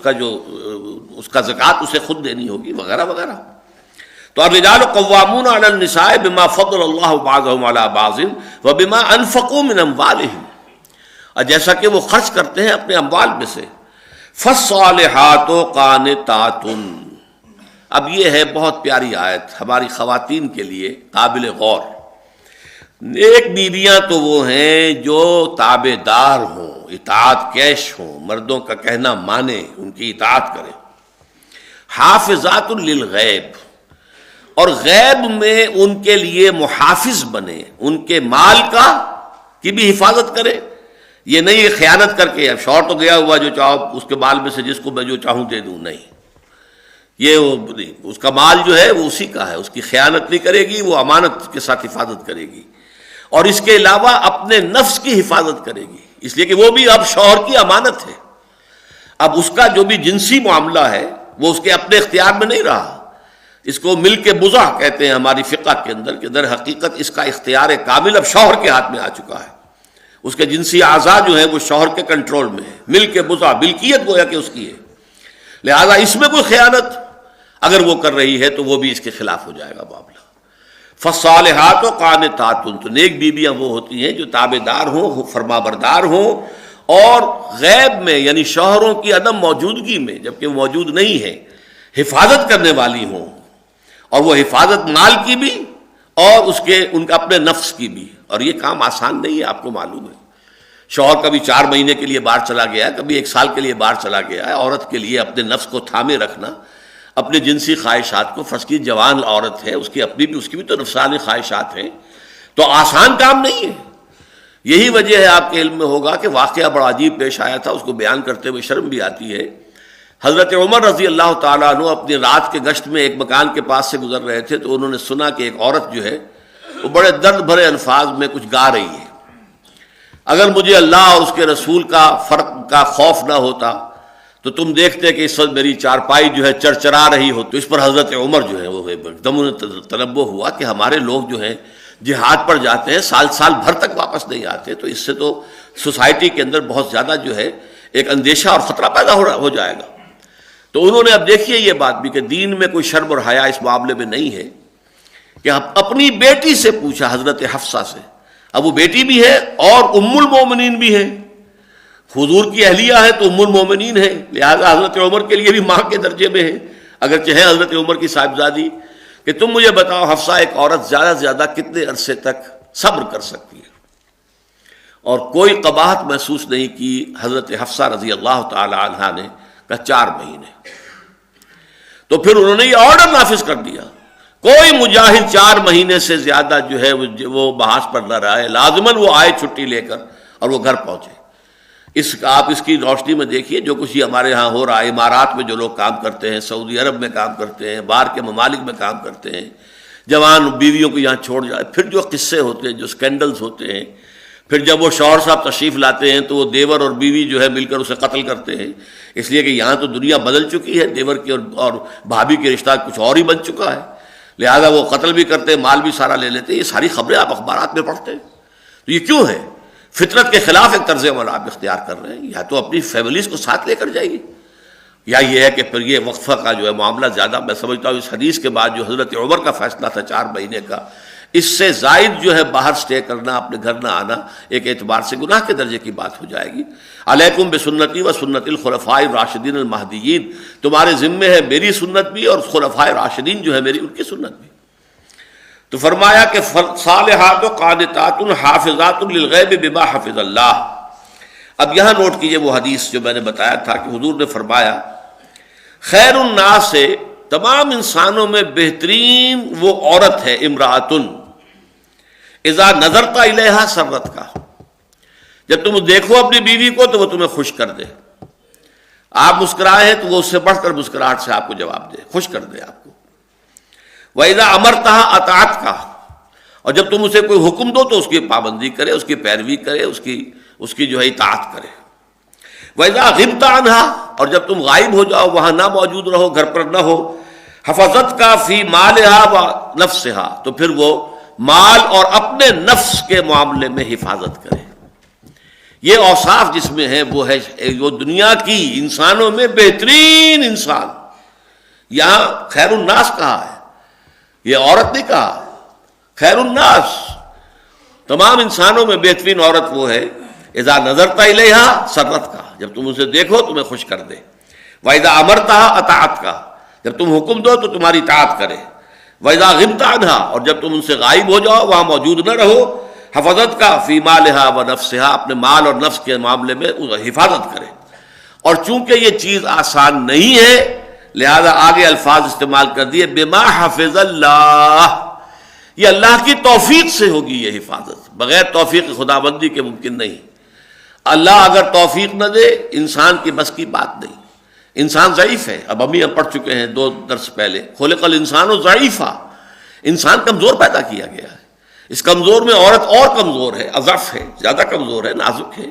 کا زکوٰۃ اسے خود دینی ہوگی وغیرہ وغیرہ. تو الرجال قوامون علی النساء بما فضل اللہ بعضهم علی بعض وبما انفقوا من اموالهم، اور جیسا کہ وہ خرچ کرتے ہیں اپنے اموال میں سے. فالصالحات قانتات، اب یہ ہے بہت پیاری آیت ہماری خواتین کے لیے قابل غور. نیک بیویاں تو وہ ہیں جو تابع دار ہوں، اطاعت کیش ہوں، مردوں کا کہنا مانے، ان کی اطاعت کریں. حافظات للغیب، اور غیب میں ان کے لیے محافظ بنے، ان کے مال کی بھی حفاظت کرے. یہ نہیں خیانت کر کے اب شوہر تو گیا ہوا جو چاہو اس کے مال میں سے جس کو میں جو چاہوں دے دوں، نہیں، یہ اس کا مال جو ہے وہ اسی کا ہے، اس کی خیانت نہیں کرے گی، وہ امانت کے ساتھ حفاظت کرے گی. اور اس کے علاوہ اپنے نفس کی حفاظت کرے گی، اس لیے کہ وہ بھی اب شوہر کی امانت ہے. اب اس کا جو بھی جنسی معاملہ ہے وہ اس کے اپنے اختیار میں نہیں رہا. اس کو مل کے بزع کہتے ہیں ہماری فقہ کے اندر، کہ در حقیقت اس کا اختیار کامل اب شوہر کے ہاتھ میں آ چکا ہے. اس کے جنسی اعضاء جو ہیں وہ شوہر کے کنٹرول میں ہے. مل کے بزع، ملکیت گویا کہ اس کی ہے. لہذا اس میں کوئی خیانت اگر وہ کر رہی ہے تو وہ بھی اس کے خلاف ہو جائے گا معاملہ. فالصالحات قانتات، تو نیک بیویاں وہ ہوتی ہیں جو تابع دار ہوں، فرما بردار ہوں، اور غیب میں یعنی شوہروں کی عدم موجودگی میں جبکہ وہ موجود نہیں ہے حفاظت کرنے والی ہوں. اور وہ حفاظت مال کی بھی اور ان کا اپنے نفس کی بھی. اور یہ کام آسان نہیں ہے، آپ کو معلوم ہے. شوہر کبھی 4 مہینے کے لیے باہر چلا گیا ہے، کبھی 1 سال کے لیے باہر چلا گیا ہے. عورت کے لیے اپنے نفس کو تھامے رکھنا، اپنے جنسی خواہشات کو، فرض کی جوان عورت ہے، اس کی بھی تو نفسانی خواہشات ہیں، تو آسان کام نہیں ہے. یہی وجہ ہے، آپ کے علم میں ہوگا کہ واقعہ بڑا عجیب پیش آیا تھا، اس کو بیان کرتے ہوئے شرم بھی آتی ہے. حضرت عمر رضی اللہ تعالیٰ عنہ اپنی رات کے گشت میں ایک مکان کے پاس سے گزر رہے تھے تو انہوں نے سنا کہ ایک عورت جو ہے وہ بڑے درد بھرے الفاظ میں کچھ گا رہی ہے. اگر مجھے اللہ اور اس کے رسول کا فرق کا خوف نہ ہوتا تو تم دیکھتے کہ اس وقت میری چارپائی جو ہے چرچرا رہی ہو. تو اس پر حضرت عمر جو ہے وہ ایک دم تنبہ ہوا کہ ہمارے لوگ جو ہیں جہاد پر جاتے ہیں، سال بھر تک واپس نہیں آتے، تو اس سے تو سوسائٹی کے اندر بہت زیادہ جو ہے ایک اندیشہ اور خطرہ پیدا ہو جائے گا. تو انہوں نے اب دیکھیے یہ بات بھی کہ دین میں کوئی شرم اور حیا اس معاملے میں نہیں ہے، کہ اپنی بیٹی سے پوچھا، حضرت حفصہ سے. اب وہ بیٹی بھی ہے اور ام المومنین بھی ہے، حضور کی اہلیہ ہے تو ام المومنین ہے، لہذا حضرت عمر کے لیے بھی ماں کے درجے میں ہے اگرچہ ہے حضرت عمر کی صاحبزادی. کہ تم مجھے بتاؤ حفصہ، ایک عورت زیادہ سے زیادہ کتنے عرصے تک صبر کر سکتی ہے؟ اور کوئی قباحت محسوس نہیں کی حضرت حفصہ رضی اللہ تعالی عنہا نے، کہ 4 مہینے. تو پھر انہوں نے یہ آرڈر نافذ کر دیا، کوئی مجاہد 4 مہینے سے زیادہ جو ہے وہ محاذ پر نہ رہے، لازماً وہ آئے چھٹی لے کر اور وہ گھر پہنچے. آپ اس کی روشنی میں دیکھیے جو کچھ یہ ہمارے ہاں ہو رہا ہے، امارات میں جو لوگ کام کرتے ہیں، سعودی عرب میں کام کرتے ہیں، باہر کے ممالک میں کام کرتے ہیں، جوان بیویوں کو یہاں چھوڑ جائے، پھر جو قصے ہوتے ہیں، جو سکینڈلز ہوتے ہیں، پھر جب وہ شوہر صاحب تشریف لاتے ہیں تو وہ دیور اور بیوی جو ہے مل کر اسے قتل کرتے ہیں، اس لیے کہ یہاں تو دنیا بدل چکی ہے، دیور کی اور بھابھی کے رشتہ کچھ اور ہی بن چکا ہے، لہذا وہ قتل بھی کرتے ہیں، مال بھی سارا لے لیتے ہیں. یہ ساری خبریں آپ اخبارات میں پڑھتے ہیں. تو یہ کیوں ہے؟ فطرت کے خلاف ایک طرز عمل آپ اختیار کر رہے ہیں. یا تو اپنی فیملیز کو ساتھ لے کر جائیے، یا یہ ہے کہ پھر یہ وقفہ کا جو ہے معاملہ زیادہ، میں سمجھتا ہوں اس حدیث کے بعد جو حضرت عمر کا فیصلہ تھا 4 مہینے کا، اس سے زائد جو ہے باہر سٹے کرنا، اپنے گھر نہ آنا، ایک اعتبار سے گناہ کے درجے کی بات ہو جائے گی. علیکم بسنتی و سنت الخلفاء الراشدین المہدیین، تمہارے ذمے ہے میری سنت بھی اور خلفاء راشدین جو ہے میری ان کی سنت بھی. تو فرمایا کہ صالحات و قانتات حافظات للغیب بما حفظ اللہ. اب یہاں نوٹ کیجئے وہ حدیث جو میں نے بتایا تھا کہ حضور نے فرمایا خیر الناس سے تمام انسانوں میں بہترین وہ عورت ہے امرأۃن اذا نظرت الیہا سرت کا، جب تم دیکھو اپنی بیوی کو تو وہ تمہیں خوش کر دے، آپ مسکرائے ہیں تو وہ اس سے بڑھ کر مسکراہٹ سے آپ کو جواب دے، خوش کر دے آپ کو۔ وَإِذَا أَمَرْتَهَا أَطَاعَتْكَ، اور جب تم اسے کوئی حکم دو تو اس کی پابندی کرے، اس کی پیروی کرے، اس کی جو ہے اطاعت کرے۔ وَإِذَا غِبْتَ عَنْهَا، اور جب تم غائب ہو جاؤ، وہاں نہ موجود رہو، گھر پر نہ ہو، حَفَظَتْكَ فِي مَالِهَا وَنَفْسِهَا، تو پھر وہ مال اور اپنے نفس کے معاملے میں حفاظت کرے۔ یہ اوصاف جس میں ہے وہ ہے وہ دنیا کی انسانوں میں بہترین انسان، یہاں خیر الناس کہا ہے، یہ عورت نہیں کہا، خیر الناس، تمام انسانوں میں بہترین عورت وہ ہے اذا نظرت الیہا سرت کا، جب تم اسے دیکھو تمہیں خوش کر دے، واذا امرتها اطاعت کا، جب تم حکم دو تو تمہاری اطاعت کرے، واذا غبت عنہا، اور جب تم ان سے غائب ہو جاؤ، وہاں موجود نہ رہو، حفظت کا فی مالہا و نفسہا، اپنے مال اور نفس کے معاملے میں حفاظت کرے۔ اور چونکہ یہ چیز آسان نہیں ہے لہذا آگے الفاظ استعمال کر دیے بما حفظ اللہ، یہ اللہ کی توفیق سے ہوگی یہ حفاظت، بغیر توفیق خدابندی کے ممکن نہیں۔ اللہ اگر توفیق نہ دے انسان کی بس کی بات نہیں، انسان ضعیف ہے، اب ہم پڑھ چکے ہیں 2 درس پہلے، خلق الانسان ضعیفا، انسان کمزور پیدا کیا گیا ہے، اس کمزور میں عورت اور کمزور ہے، اضعف ہے، زیادہ کمزور ہے، نازک ہے۔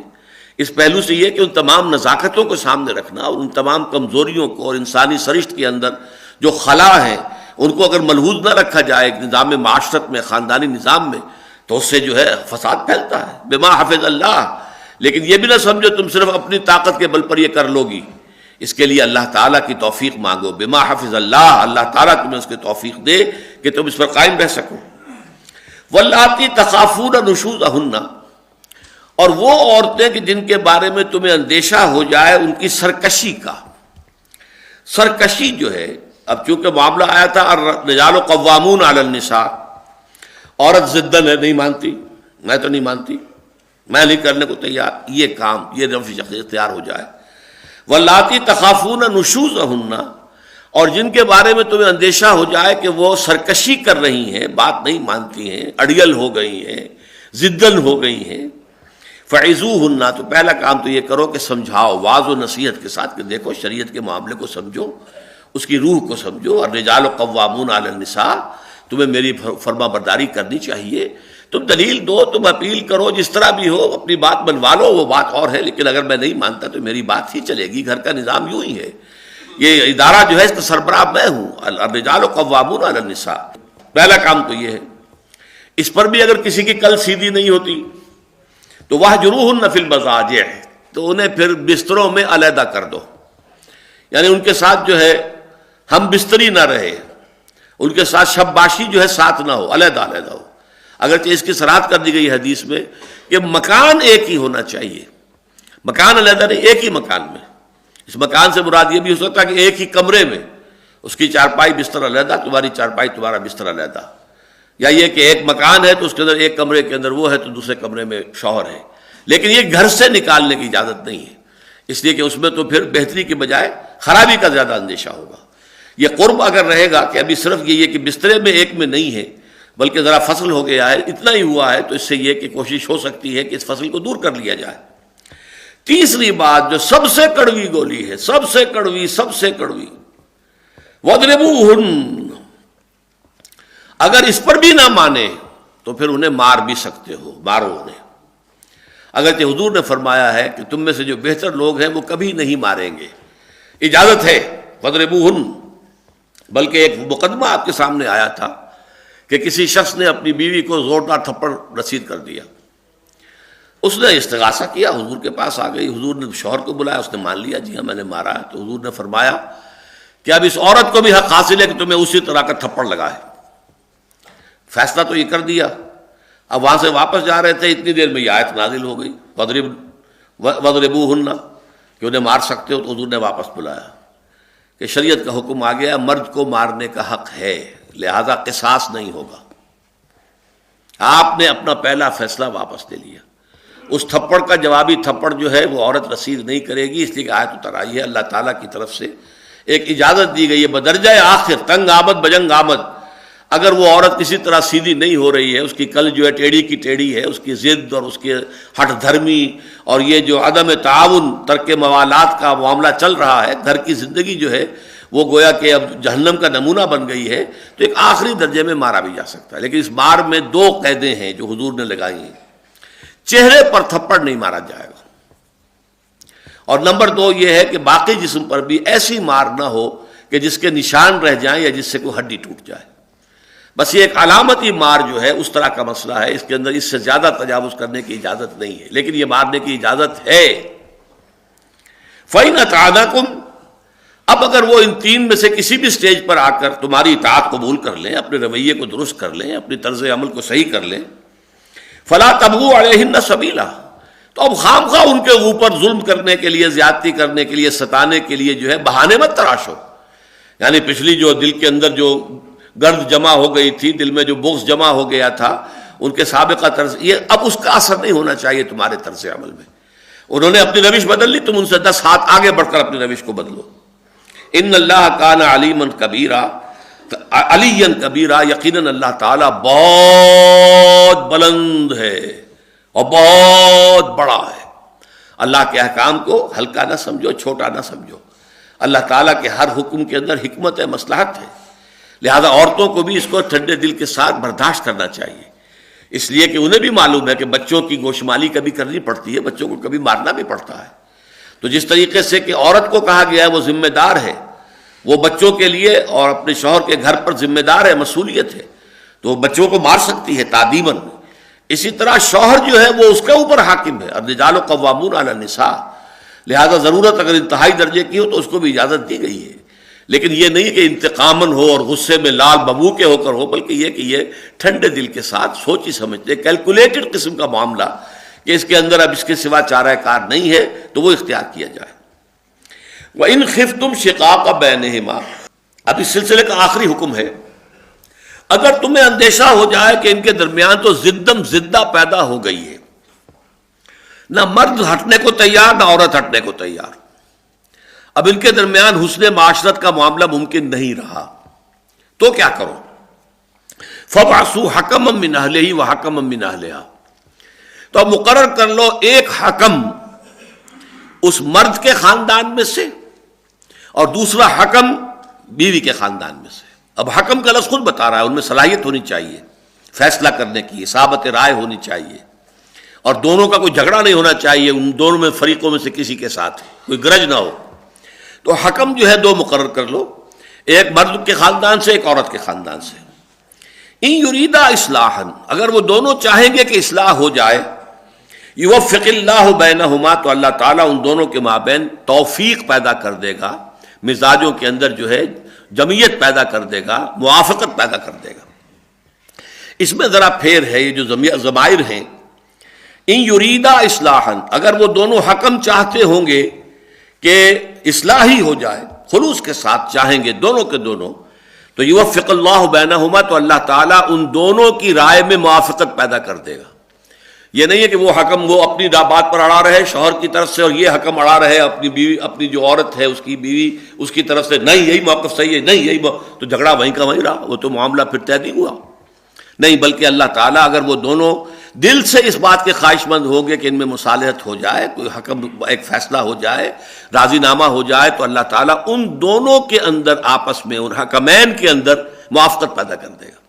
اس پہلو سے یہ کہ ان تمام نزاکتوں کو سامنے رکھنا اور ان تمام کمزوریوں کو اور انسانی سرشت کے اندر جو خلا ہیں ان کو اگر ملحوظ نہ رکھا جائے نظام معاشرت میں، خاندانی نظام میں، تو اس سے جو ہے فساد پھیلتا ہے۔ بما حفظ اللہ، لیکن یہ بھی نہ سمجھو تم صرف اپنی طاقت کے بل پر یہ کر لو گی، اس کے لیے اللہ تعالیٰ کی توفیق مانگو۔ بما حفظ اللہ، اللہ تعالیٰ تمہیں اس کی توفیق دے کہ تم اس پر قائم رہ سکو۔ واللاتی تخافون نشوزہن، اور وہ عورتیں کہ جن کے بارے میں تمہیں اندیشہ ہو جائے ان کی سرکشی کا۔ سرکشی جو ہے، اب چونکہ معاملہ آیا تھا الرجال قوامون علی النساء، عورت ضدن ہے، نہیں مانتی، میں تو نہیں مانتی، میں نہیں کرنے کو تیار، یہ کام، یہ نفس شخصیت تیار ہو جائے۔ واللاتی تخافون نشوزہن، اور جن کے بارے میں تمہیں اندیشہ ہو جائے کہ وہ سرکشی کر رہی ہیں، بات نہیں مانتی ہیں، اڑیل ہو گئی ہیں، ضدن ہو گئی ہیں، فعظوہن، تو پہلا کام تو یہ کرو کہ سمجھاؤ، واعظ و نصیحت کے ساتھ کہ دیکھو شریعت کے معاملے کو سمجھو، اس کی روح کو سمجھو، الرجال قوامون علی النساء، تمہیں میری فرما برداری کرنی چاہیے، تم دلیل دو، تم اپیل کرو، جس طرح بھی ہو اپنی بات بنوا لو، وہ بات اور ہے، لیکن اگر میں نہیں مانتا تو میری بات ہی چلے گی، گھر کا نظام یوں ہی ہے، یہ ادارہ جو ہے اس کا سربراہ میں ہوں، الرجال قوامون علی النساء، پہلا کام تو یہ ہے۔ اس پر بھی اگر کسی کی کل سیدھی نہیں ہوتی تو واہجروہن فی المضاجع، تو انہیں پھر بستروں میں علیحدہ کر دو، یعنی ان کے ساتھ جو ہے ہم بستری نہ رہے، ان کے ساتھ شب باشی جو ہے ساتھ نہ ہو، علیحدہ علیحدہ ہو، اگرچہ اس کی صراحت کر دی گئی حدیث میں کہ مکان ایک ہی ہونا چاہیے، مکان علیحدہ نہیں، ایک ہی مکان میں۔ اس مکان سے مراد یہ بھی ہو سکتا ہے کہ ایک ہی کمرے میں اس کی چارپائی بستر علیحدہ، تمہاری چارپائی تمہارا بستر علیحدہ، یا یہ کہ ایک مکان ہے تو اس کے اندر ایک کمرے کے اندر وہ ہے تو دوسرے کمرے میں شوہر ہے، لیکن یہ گھر سے نکالنے کی اجازت نہیں ہے، اس لیے کہ اس میں تو پھر بہتری کے بجائے خرابی کا زیادہ اندیشہ ہوگا۔ یہ قرب اگر رہے گا کہ ابھی صرف یہ کہ بسترے میں ایک میں نہیں ہے بلکہ ذرا فصل ہو گیا ہے، اتنا ہی ہوا ہے، تو اس سے یہ کہ کوشش ہو سکتی ہے کہ اس فصل کو دور کر لیا جائے۔ تیسری بات جو سب سے کڑوی گولی ہے، سب سے کڑوی، سب سے کڑوی، وَاضْرِبُوهُنَّ، اگر اس پر بھی نہ مانے تو پھر انہیں مار بھی سکتے ہو، مارو انہیں۔ اگرچہ حضور نے فرمایا ہے کہ تم میں سے جو بہتر لوگ ہیں وہ کبھی نہیں ماریں گے، اجازت ہے، وَاضْرِبُوهُنَّ۔ بلکہ ایک مقدمہ آپ کے سامنے آیا تھا کہ کسی شخص نے اپنی بیوی کو زوردار تھپڑ رسید کر دیا، اس نے استغاثہ کیا، حضور کے پاس آ گئی، حضور نے شوہر کو بلایا، اس نے مان لیا جی ہاں میں نے مارا ہے، تو حضور نے فرمایا کہ اب اس عورت کو بھی حق حاصل ہے کہ تمہیں اسی طرح کا تھپڑ لگائے۔ فیصلہ تو یہ کر دیا، اب وہاں سے واپس جا رہے تھے، اتنی دیر میں یہ آیت نازل ہو گئی وَاضْرِبُوهُنَّ، کہ انہیں مار سکتے ہو، تو حضور نے واپس بلایا کہ شریعت کا حکم آ گیا، مرد کو مارنے کا حق ہے، لہذا قصاص نہیں ہوگا۔ آپ نے اپنا پہلا فیصلہ واپس لے لیا، اس تھپڑ کا جوابی تھپڑ جو ہے وہ عورت رسید نہیں کرے گی، اس لیے کہ آیت اتر آئی ہے اللہ تعالیٰ کی طرف سے ایک اجازت دی گئی ہے بدرجہ آخر تنگ آمد بجنگ آمد، اگر وہ عورت کسی طرح سیدھی نہیں ہو رہی ہے، اس کی کل جو ہے ٹیڑھی کی ٹیڑھی ہے، اس کی ضد اور اس کے ہٹ دھرمی اور یہ جو عدم تعاون ترک موالات کا معاملہ چل رہا ہے، گھر کی زندگی جو ہے وہ گویا کہ اب جہنم کا نمونہ بن گئی ہے، تو ایک آخری درجے میں مارا بھی جا سکتا ہے۔ لیکن اس مار میں دو قیدیں ہیں جو حضور نے لگائی ہیں، چہرے پر تھپڑ نہیں مارا جائے گا، اور نمبر دو یہ ہے کہ باقی جسم پر بھی ایسی مار نہ ہو کہ جس کے نشان رہ جائیں یا جس سے کوئی ہڈی ٹوٹ جائے، بس یہ ایک علامتی مار جو ہے اس طرح کا مسئلہ ہے، اس کے اندر اس سے زیادہ تجاوز کرنے کی اجازت نہیں ہے، لیکن یہ مارنے کی اجازت ہے۔ فَإِنْ أَطَعْنَكُمْ، اب اگر وہ ان تین میں سے کسی بھی سٹیج پر آ کر تمہاری اطاعت قبول کر لیں، اپنے رویے کو درست کر لیں، اپنی طرز عمل کو صحیح کر لیں، فَلَا تَبْغُوا عَلَيْهِنَّ سَبِيلًا، تو اب خام خواہ ان کے اوپر ظلم کرنے کے لیے، زیادتی کرنے کے لیے، ستانے کے لیے جو ہے بہانے مت تراشو۔ یعنی پچھلی جو دل کے اندر جو گرد جمع ہو گئی تھی، دل میں جو بغض جمع ہو گیا تھا ان کے سابقہ طرز، یہ اب اس کا اثر نہیں ہونا چاہیے تمہارے طرز عمل میں۔ انہوں نے اپنی روش بدل لی، تم ان سے 10 ہاتھ آگے بڑھ کر اپنی روش کو بدلو۔ ان اللہ کان علیما کبیرا، علی کبیرا، یقیناً اللہ تعالیٰ بہت بلند ہے اور بہت بڑا ہے۔ اللہ کے احکام کو ہلکا نہ سمجھو، چھوٹا نہ سمجھو، اللہ تعالیٰ کے ہر حکم کے اندر حکمت ہے، مصلحت ہے، لہذا عورتوں کو بھی اس کو ٹھنڈے دل کے ساتھ برداشت کرنا چاہیے، اس لیے کہ انہیں بھی معلوم ہے کہ بچوں کی گوشمالی کبھی کرنی پڑتی ہے، بچوں کو کبھی مارنا بھی پڑتا ہے۔ تو جس طریقے سے کہ عورت کو کہا گیا ہے وہ ذمہ دار ہے، وہ بچوں کے لیے اور اپنے شوہر کے گھر پر ذمہ دار ہے، مسئولیت ہے، تو وہ بچوں کو مار سکتی ہے تعدیباً۔ اسی طرح شوہر جو ہے وہ اس کے اوپر حاکم ہے، الرجال قوامون علی النساء، لہذا ضرورت اگر انتہائی درجے کی ہو تو اس کو بھی اجازت دی گئی ہے، لیکن یہ نہیں کہ انتقاماً ہو اور غصے میں لال ببو کے ہو کر ہو، بلکہ یہ کہ یہ ٹھنڈے دل کے ساتھ سوچی سمجھتے کیلکولیٹڈ قسم کا معاملہ کہ اس کے اندر اب اس کے سوا چارہ کار نہیں ہے تو وہ اختیار کیا جائے۔ وَإِنْ خِفْتُمْ شِقَاقَ بَيْنِهِمَا، اب اس سلسلے کا آخری حکم ہے، اگر تمہیں اندیشہ ہو جائے کہ ان کے درمیان تو زدم زدہ پیدا ہو گئی ہے، نہ مرد ہٹنے کو تیار نہ عورت ہٹنے کو تیار، اب ان کے درمیان حسن معاشرت کا معاملہ ممکن نہیں رہا، تو کیا کرو؟ فَبْعَثُوا حَكَمًا مِّنْ أَهْلِهِ وَحَكَمًا مِّنْ أَهْلِهَا، تو اب مقرر کر لو ایک حکم اس مرد کے خاندان میں سے اور دوسرا حکم بیوی کے خاندان میں سے۔ اب حکم کا لفظ خود بتا رہا ہے ان میں صلاحیت ہونی چاہیے، فیصلہ کرنے کی اصابت رائے ہونی چاہیے، اور دونوں کا کوئی جھگڑا نہیں ہونا چاہیے، ان دونوں میں فریقوں میں سے کسی کے ساتھ کوئی گرج نہ ہو۔ تو حکم جو ہے دو مقرر کر لو، ایک مرد کے خاندان سے، ایک عورت کے خاندان سے۔ ان یریدا اصلاحا، اگر وہ دونوں چاہیں گے کہ اصلاح ہو جائے، یوفق اللہ بینہما، تو اللہ تعالیٰ ان دونوں کے مابین توفیق پیدا کر دے گا، مزاجوں کے اندر جو ہے جمعیت پیدا کر دے گا، موافقت پیدا کر دے گا۔ اس میں ذرا پھیر ہے، یہ جو ضمائر ہیں، ان یریدا اصلاحا، اگر وہ دونوں حکم چاہتے ہوں گے کہ اصلاح ہی ہو جائے، خلوص کے ساتھ چاہیں گے دونوں کے دونوں، تو یوفق اللہ بینہما، تو اللہ تعالیٰ ان دونوں کی رائے میں موافقت پیدا کر دے گا۔ یہ نہیں ہے کہ وہ حکم وہ اپنی بات پر اڑا رہے شوہر کی طرف سے، اور یہ حکم اڑا رہے اپنی بیوی، اپنی جو عورت ہے اس کی بیوی اس کی طرف سے، نہیں یہی موقف صحیح ہے، نہیں یہی تو جھگڑا وہیں کا وہیں رہا، وہ تو معاملہ پھر طے نہیں ہوا۔ نہیں، بلکہ اللہ تعالیٰ اگر وہ دونوں دل سے اس بات کے خواہش مند ہو گے کہ ان میں مصالحت ہو جائے، کوئی حکم ایک فیصلہ ہو جائے، راضی نامہ ہو جائے، تو اللہ تعالیٰ ان دونوں کے اندر آپس میں، ان حکمین کے اندر موافقت پیدا کر دے گا۔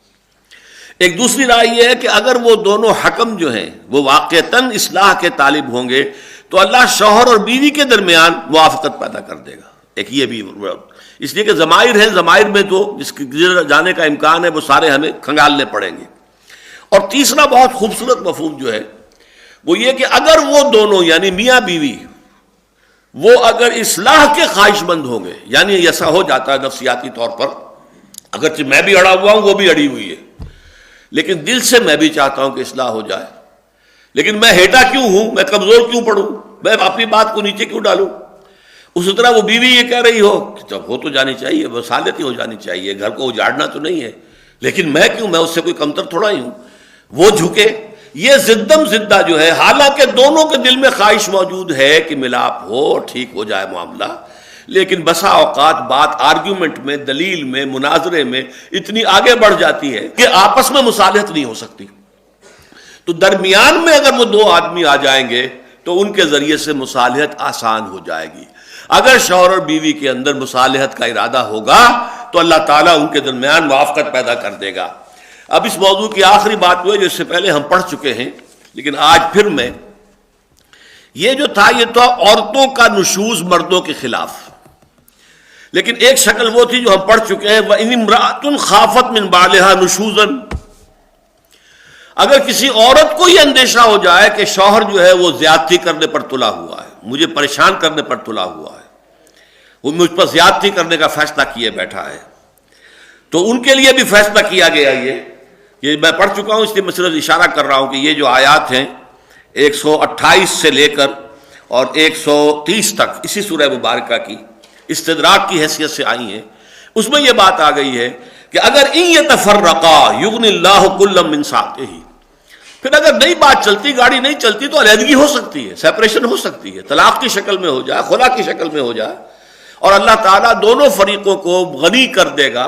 ایک دوسری رائے یہ ہے کہ اگر وہ دونوں حکم جو ہیں وہ واقعتاً اصلاح کے طالب ہوں گے تو اللہ شوہر اور بیوی کے درمیان موافقت پیدا کر دے گا۔ ایک یہ بھی، اس لیے کہ ضمائر ہیں، ضمائر میں تو جس کے جانے کا امکان ہے وہ سارے ہمیں کھنگالنے پڑیں گے۔ اور تیسرا بہت خوبصورت مفہوم جو ہے وہ یہ کہ اگر وہ دونوں یعنی میاں بیوی وہ اگر اصلاح کے خواہش مند ہوں گے، یعنی ایسا ہو جاتا ہے نفسیاتی طور پر، اگرچہ میں بھی اڑا ہوا ہوں وہ بھی اڑی ہوئی ہے، لیکن دل سے میں بھی چاہتا ہوں کہ اصلاح ہو جائے، لیکن میں ہیٹا کیوں ہوں، میں کمزور کیوں پڑوں، میں اپنی بات کو نیچے کیوں ڈالوں۔ اسی طرح وہ بیوی یہ کہہ رہی ہو کہ جب ہو تو جانی چاہیے، وصالت ہی ہو جانی چاہیے، گھر کو اجاڑنا تو نہیں ہے، لیکن میں کیوں، میں اس سے کوئی کمتر تھوڑا ہی ہوں۔ وہ جھکے یہ زدم زدہ جو ہے، حالانکہ دونوں کے دل میں خواہش موجود ہے کہ ملاپ ہو اور ٹھیک ہو جائے معاملہ، لیکن بسا اوقات بات آرگیومنٹ میں، دلیل میں، مناظرے میں اتنی آگے بڑھ جاتی ہے کہ آپس میں مصالحت نہیں ہو سکتی. تو درمیان میں اگر وہ دو آدمی آ جائیں گے تو ان کے ذریعے سے مصالحت آسان ہو جائے گی. اگر شوہر اور بیوی کے اندر مصالحت کا ارادہ ہوگا تو اللہ تعالیٰ ان کے درمیان موافقت پیدا کر دے گا. اب اس موضوع کی آخری بات وہ ہے جو اس سے پہلے ہم پڑھ چکے ہیں، لیکن آج پھر میں یہ جو تھا یہ تو عورتوں کا نشوز مردوں کے خلاف، لیکن ایک شکل وہ تھی جو ہم پڑھ چکے ہیں، وَإِنِ امْرَأَةٌ خَافَتْ مِنْ بَعْلِهَا نُشُوزًا. اگر کسی عورت کو یہ اندیشہ ہو جائے کہ شوہر جو ہے وہ زیادتی کرنے پر تلا ہوا ہے، مجھے پریشان کرنے پر تلا ہوا ہے، وہ مجھ پر زیادتی کرنے کا فیصلہ کیے بیٹھا ہے، تو ان کے لیے بھی فیصلہ کیا گیا. یہ میں پڑھ چکا ہوں، اس لیے میں صرف اشارہ کر رہا ہوں کہ یہ جو آیات ہیں 128 سے لے کر اور 130 تک اسی سورہ مبارکہ کی استدراک کی حیثیت سے آئی ہیں. اس میں یہ بات آ گئی ہے کہ اگر ان یتفرقا یغنی اللہ کلا من سعتہ، پھر اگر نئی بات چلتی، گاڑی نہیں چلتی، تو علیحدگی ہو سکتی ہے، سیپریشن ہو سکتی ہے، طلاق کی شکل میں ہو جائے، خلا کی شکل میں ہو جائے، اور اللہ تعالیٰ دونوں فریقوں کو غنی کر دے گا،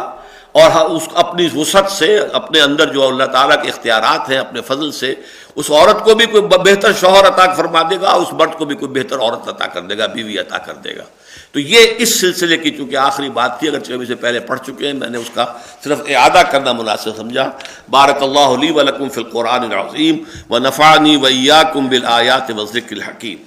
اور اس اپنی وسعت سے، اپنے اندر جو اللہ تعالیٰ کے اختیارات ہیں، اپنے فضل سے اس عورت کو بھی کوئی بہتر شوہر عطا فرما دے گا، اس مرد کو بھی کوئی بہتر عورت عطا کر دے گا، بیوی عطا کر دے گا. تو یہ اس سلسلے کی چونکہ آخری بات تھی، اگرچہ ہم اسے پہلے پڑھ چکے ہیں، میں نے اس کا صرف اعادہ کرنا مناسب سمجھا. بارک اللہ لی ولکم فی القرآن العظیم ونفعنی وإیاکم بالآیات والذکر الحکیم.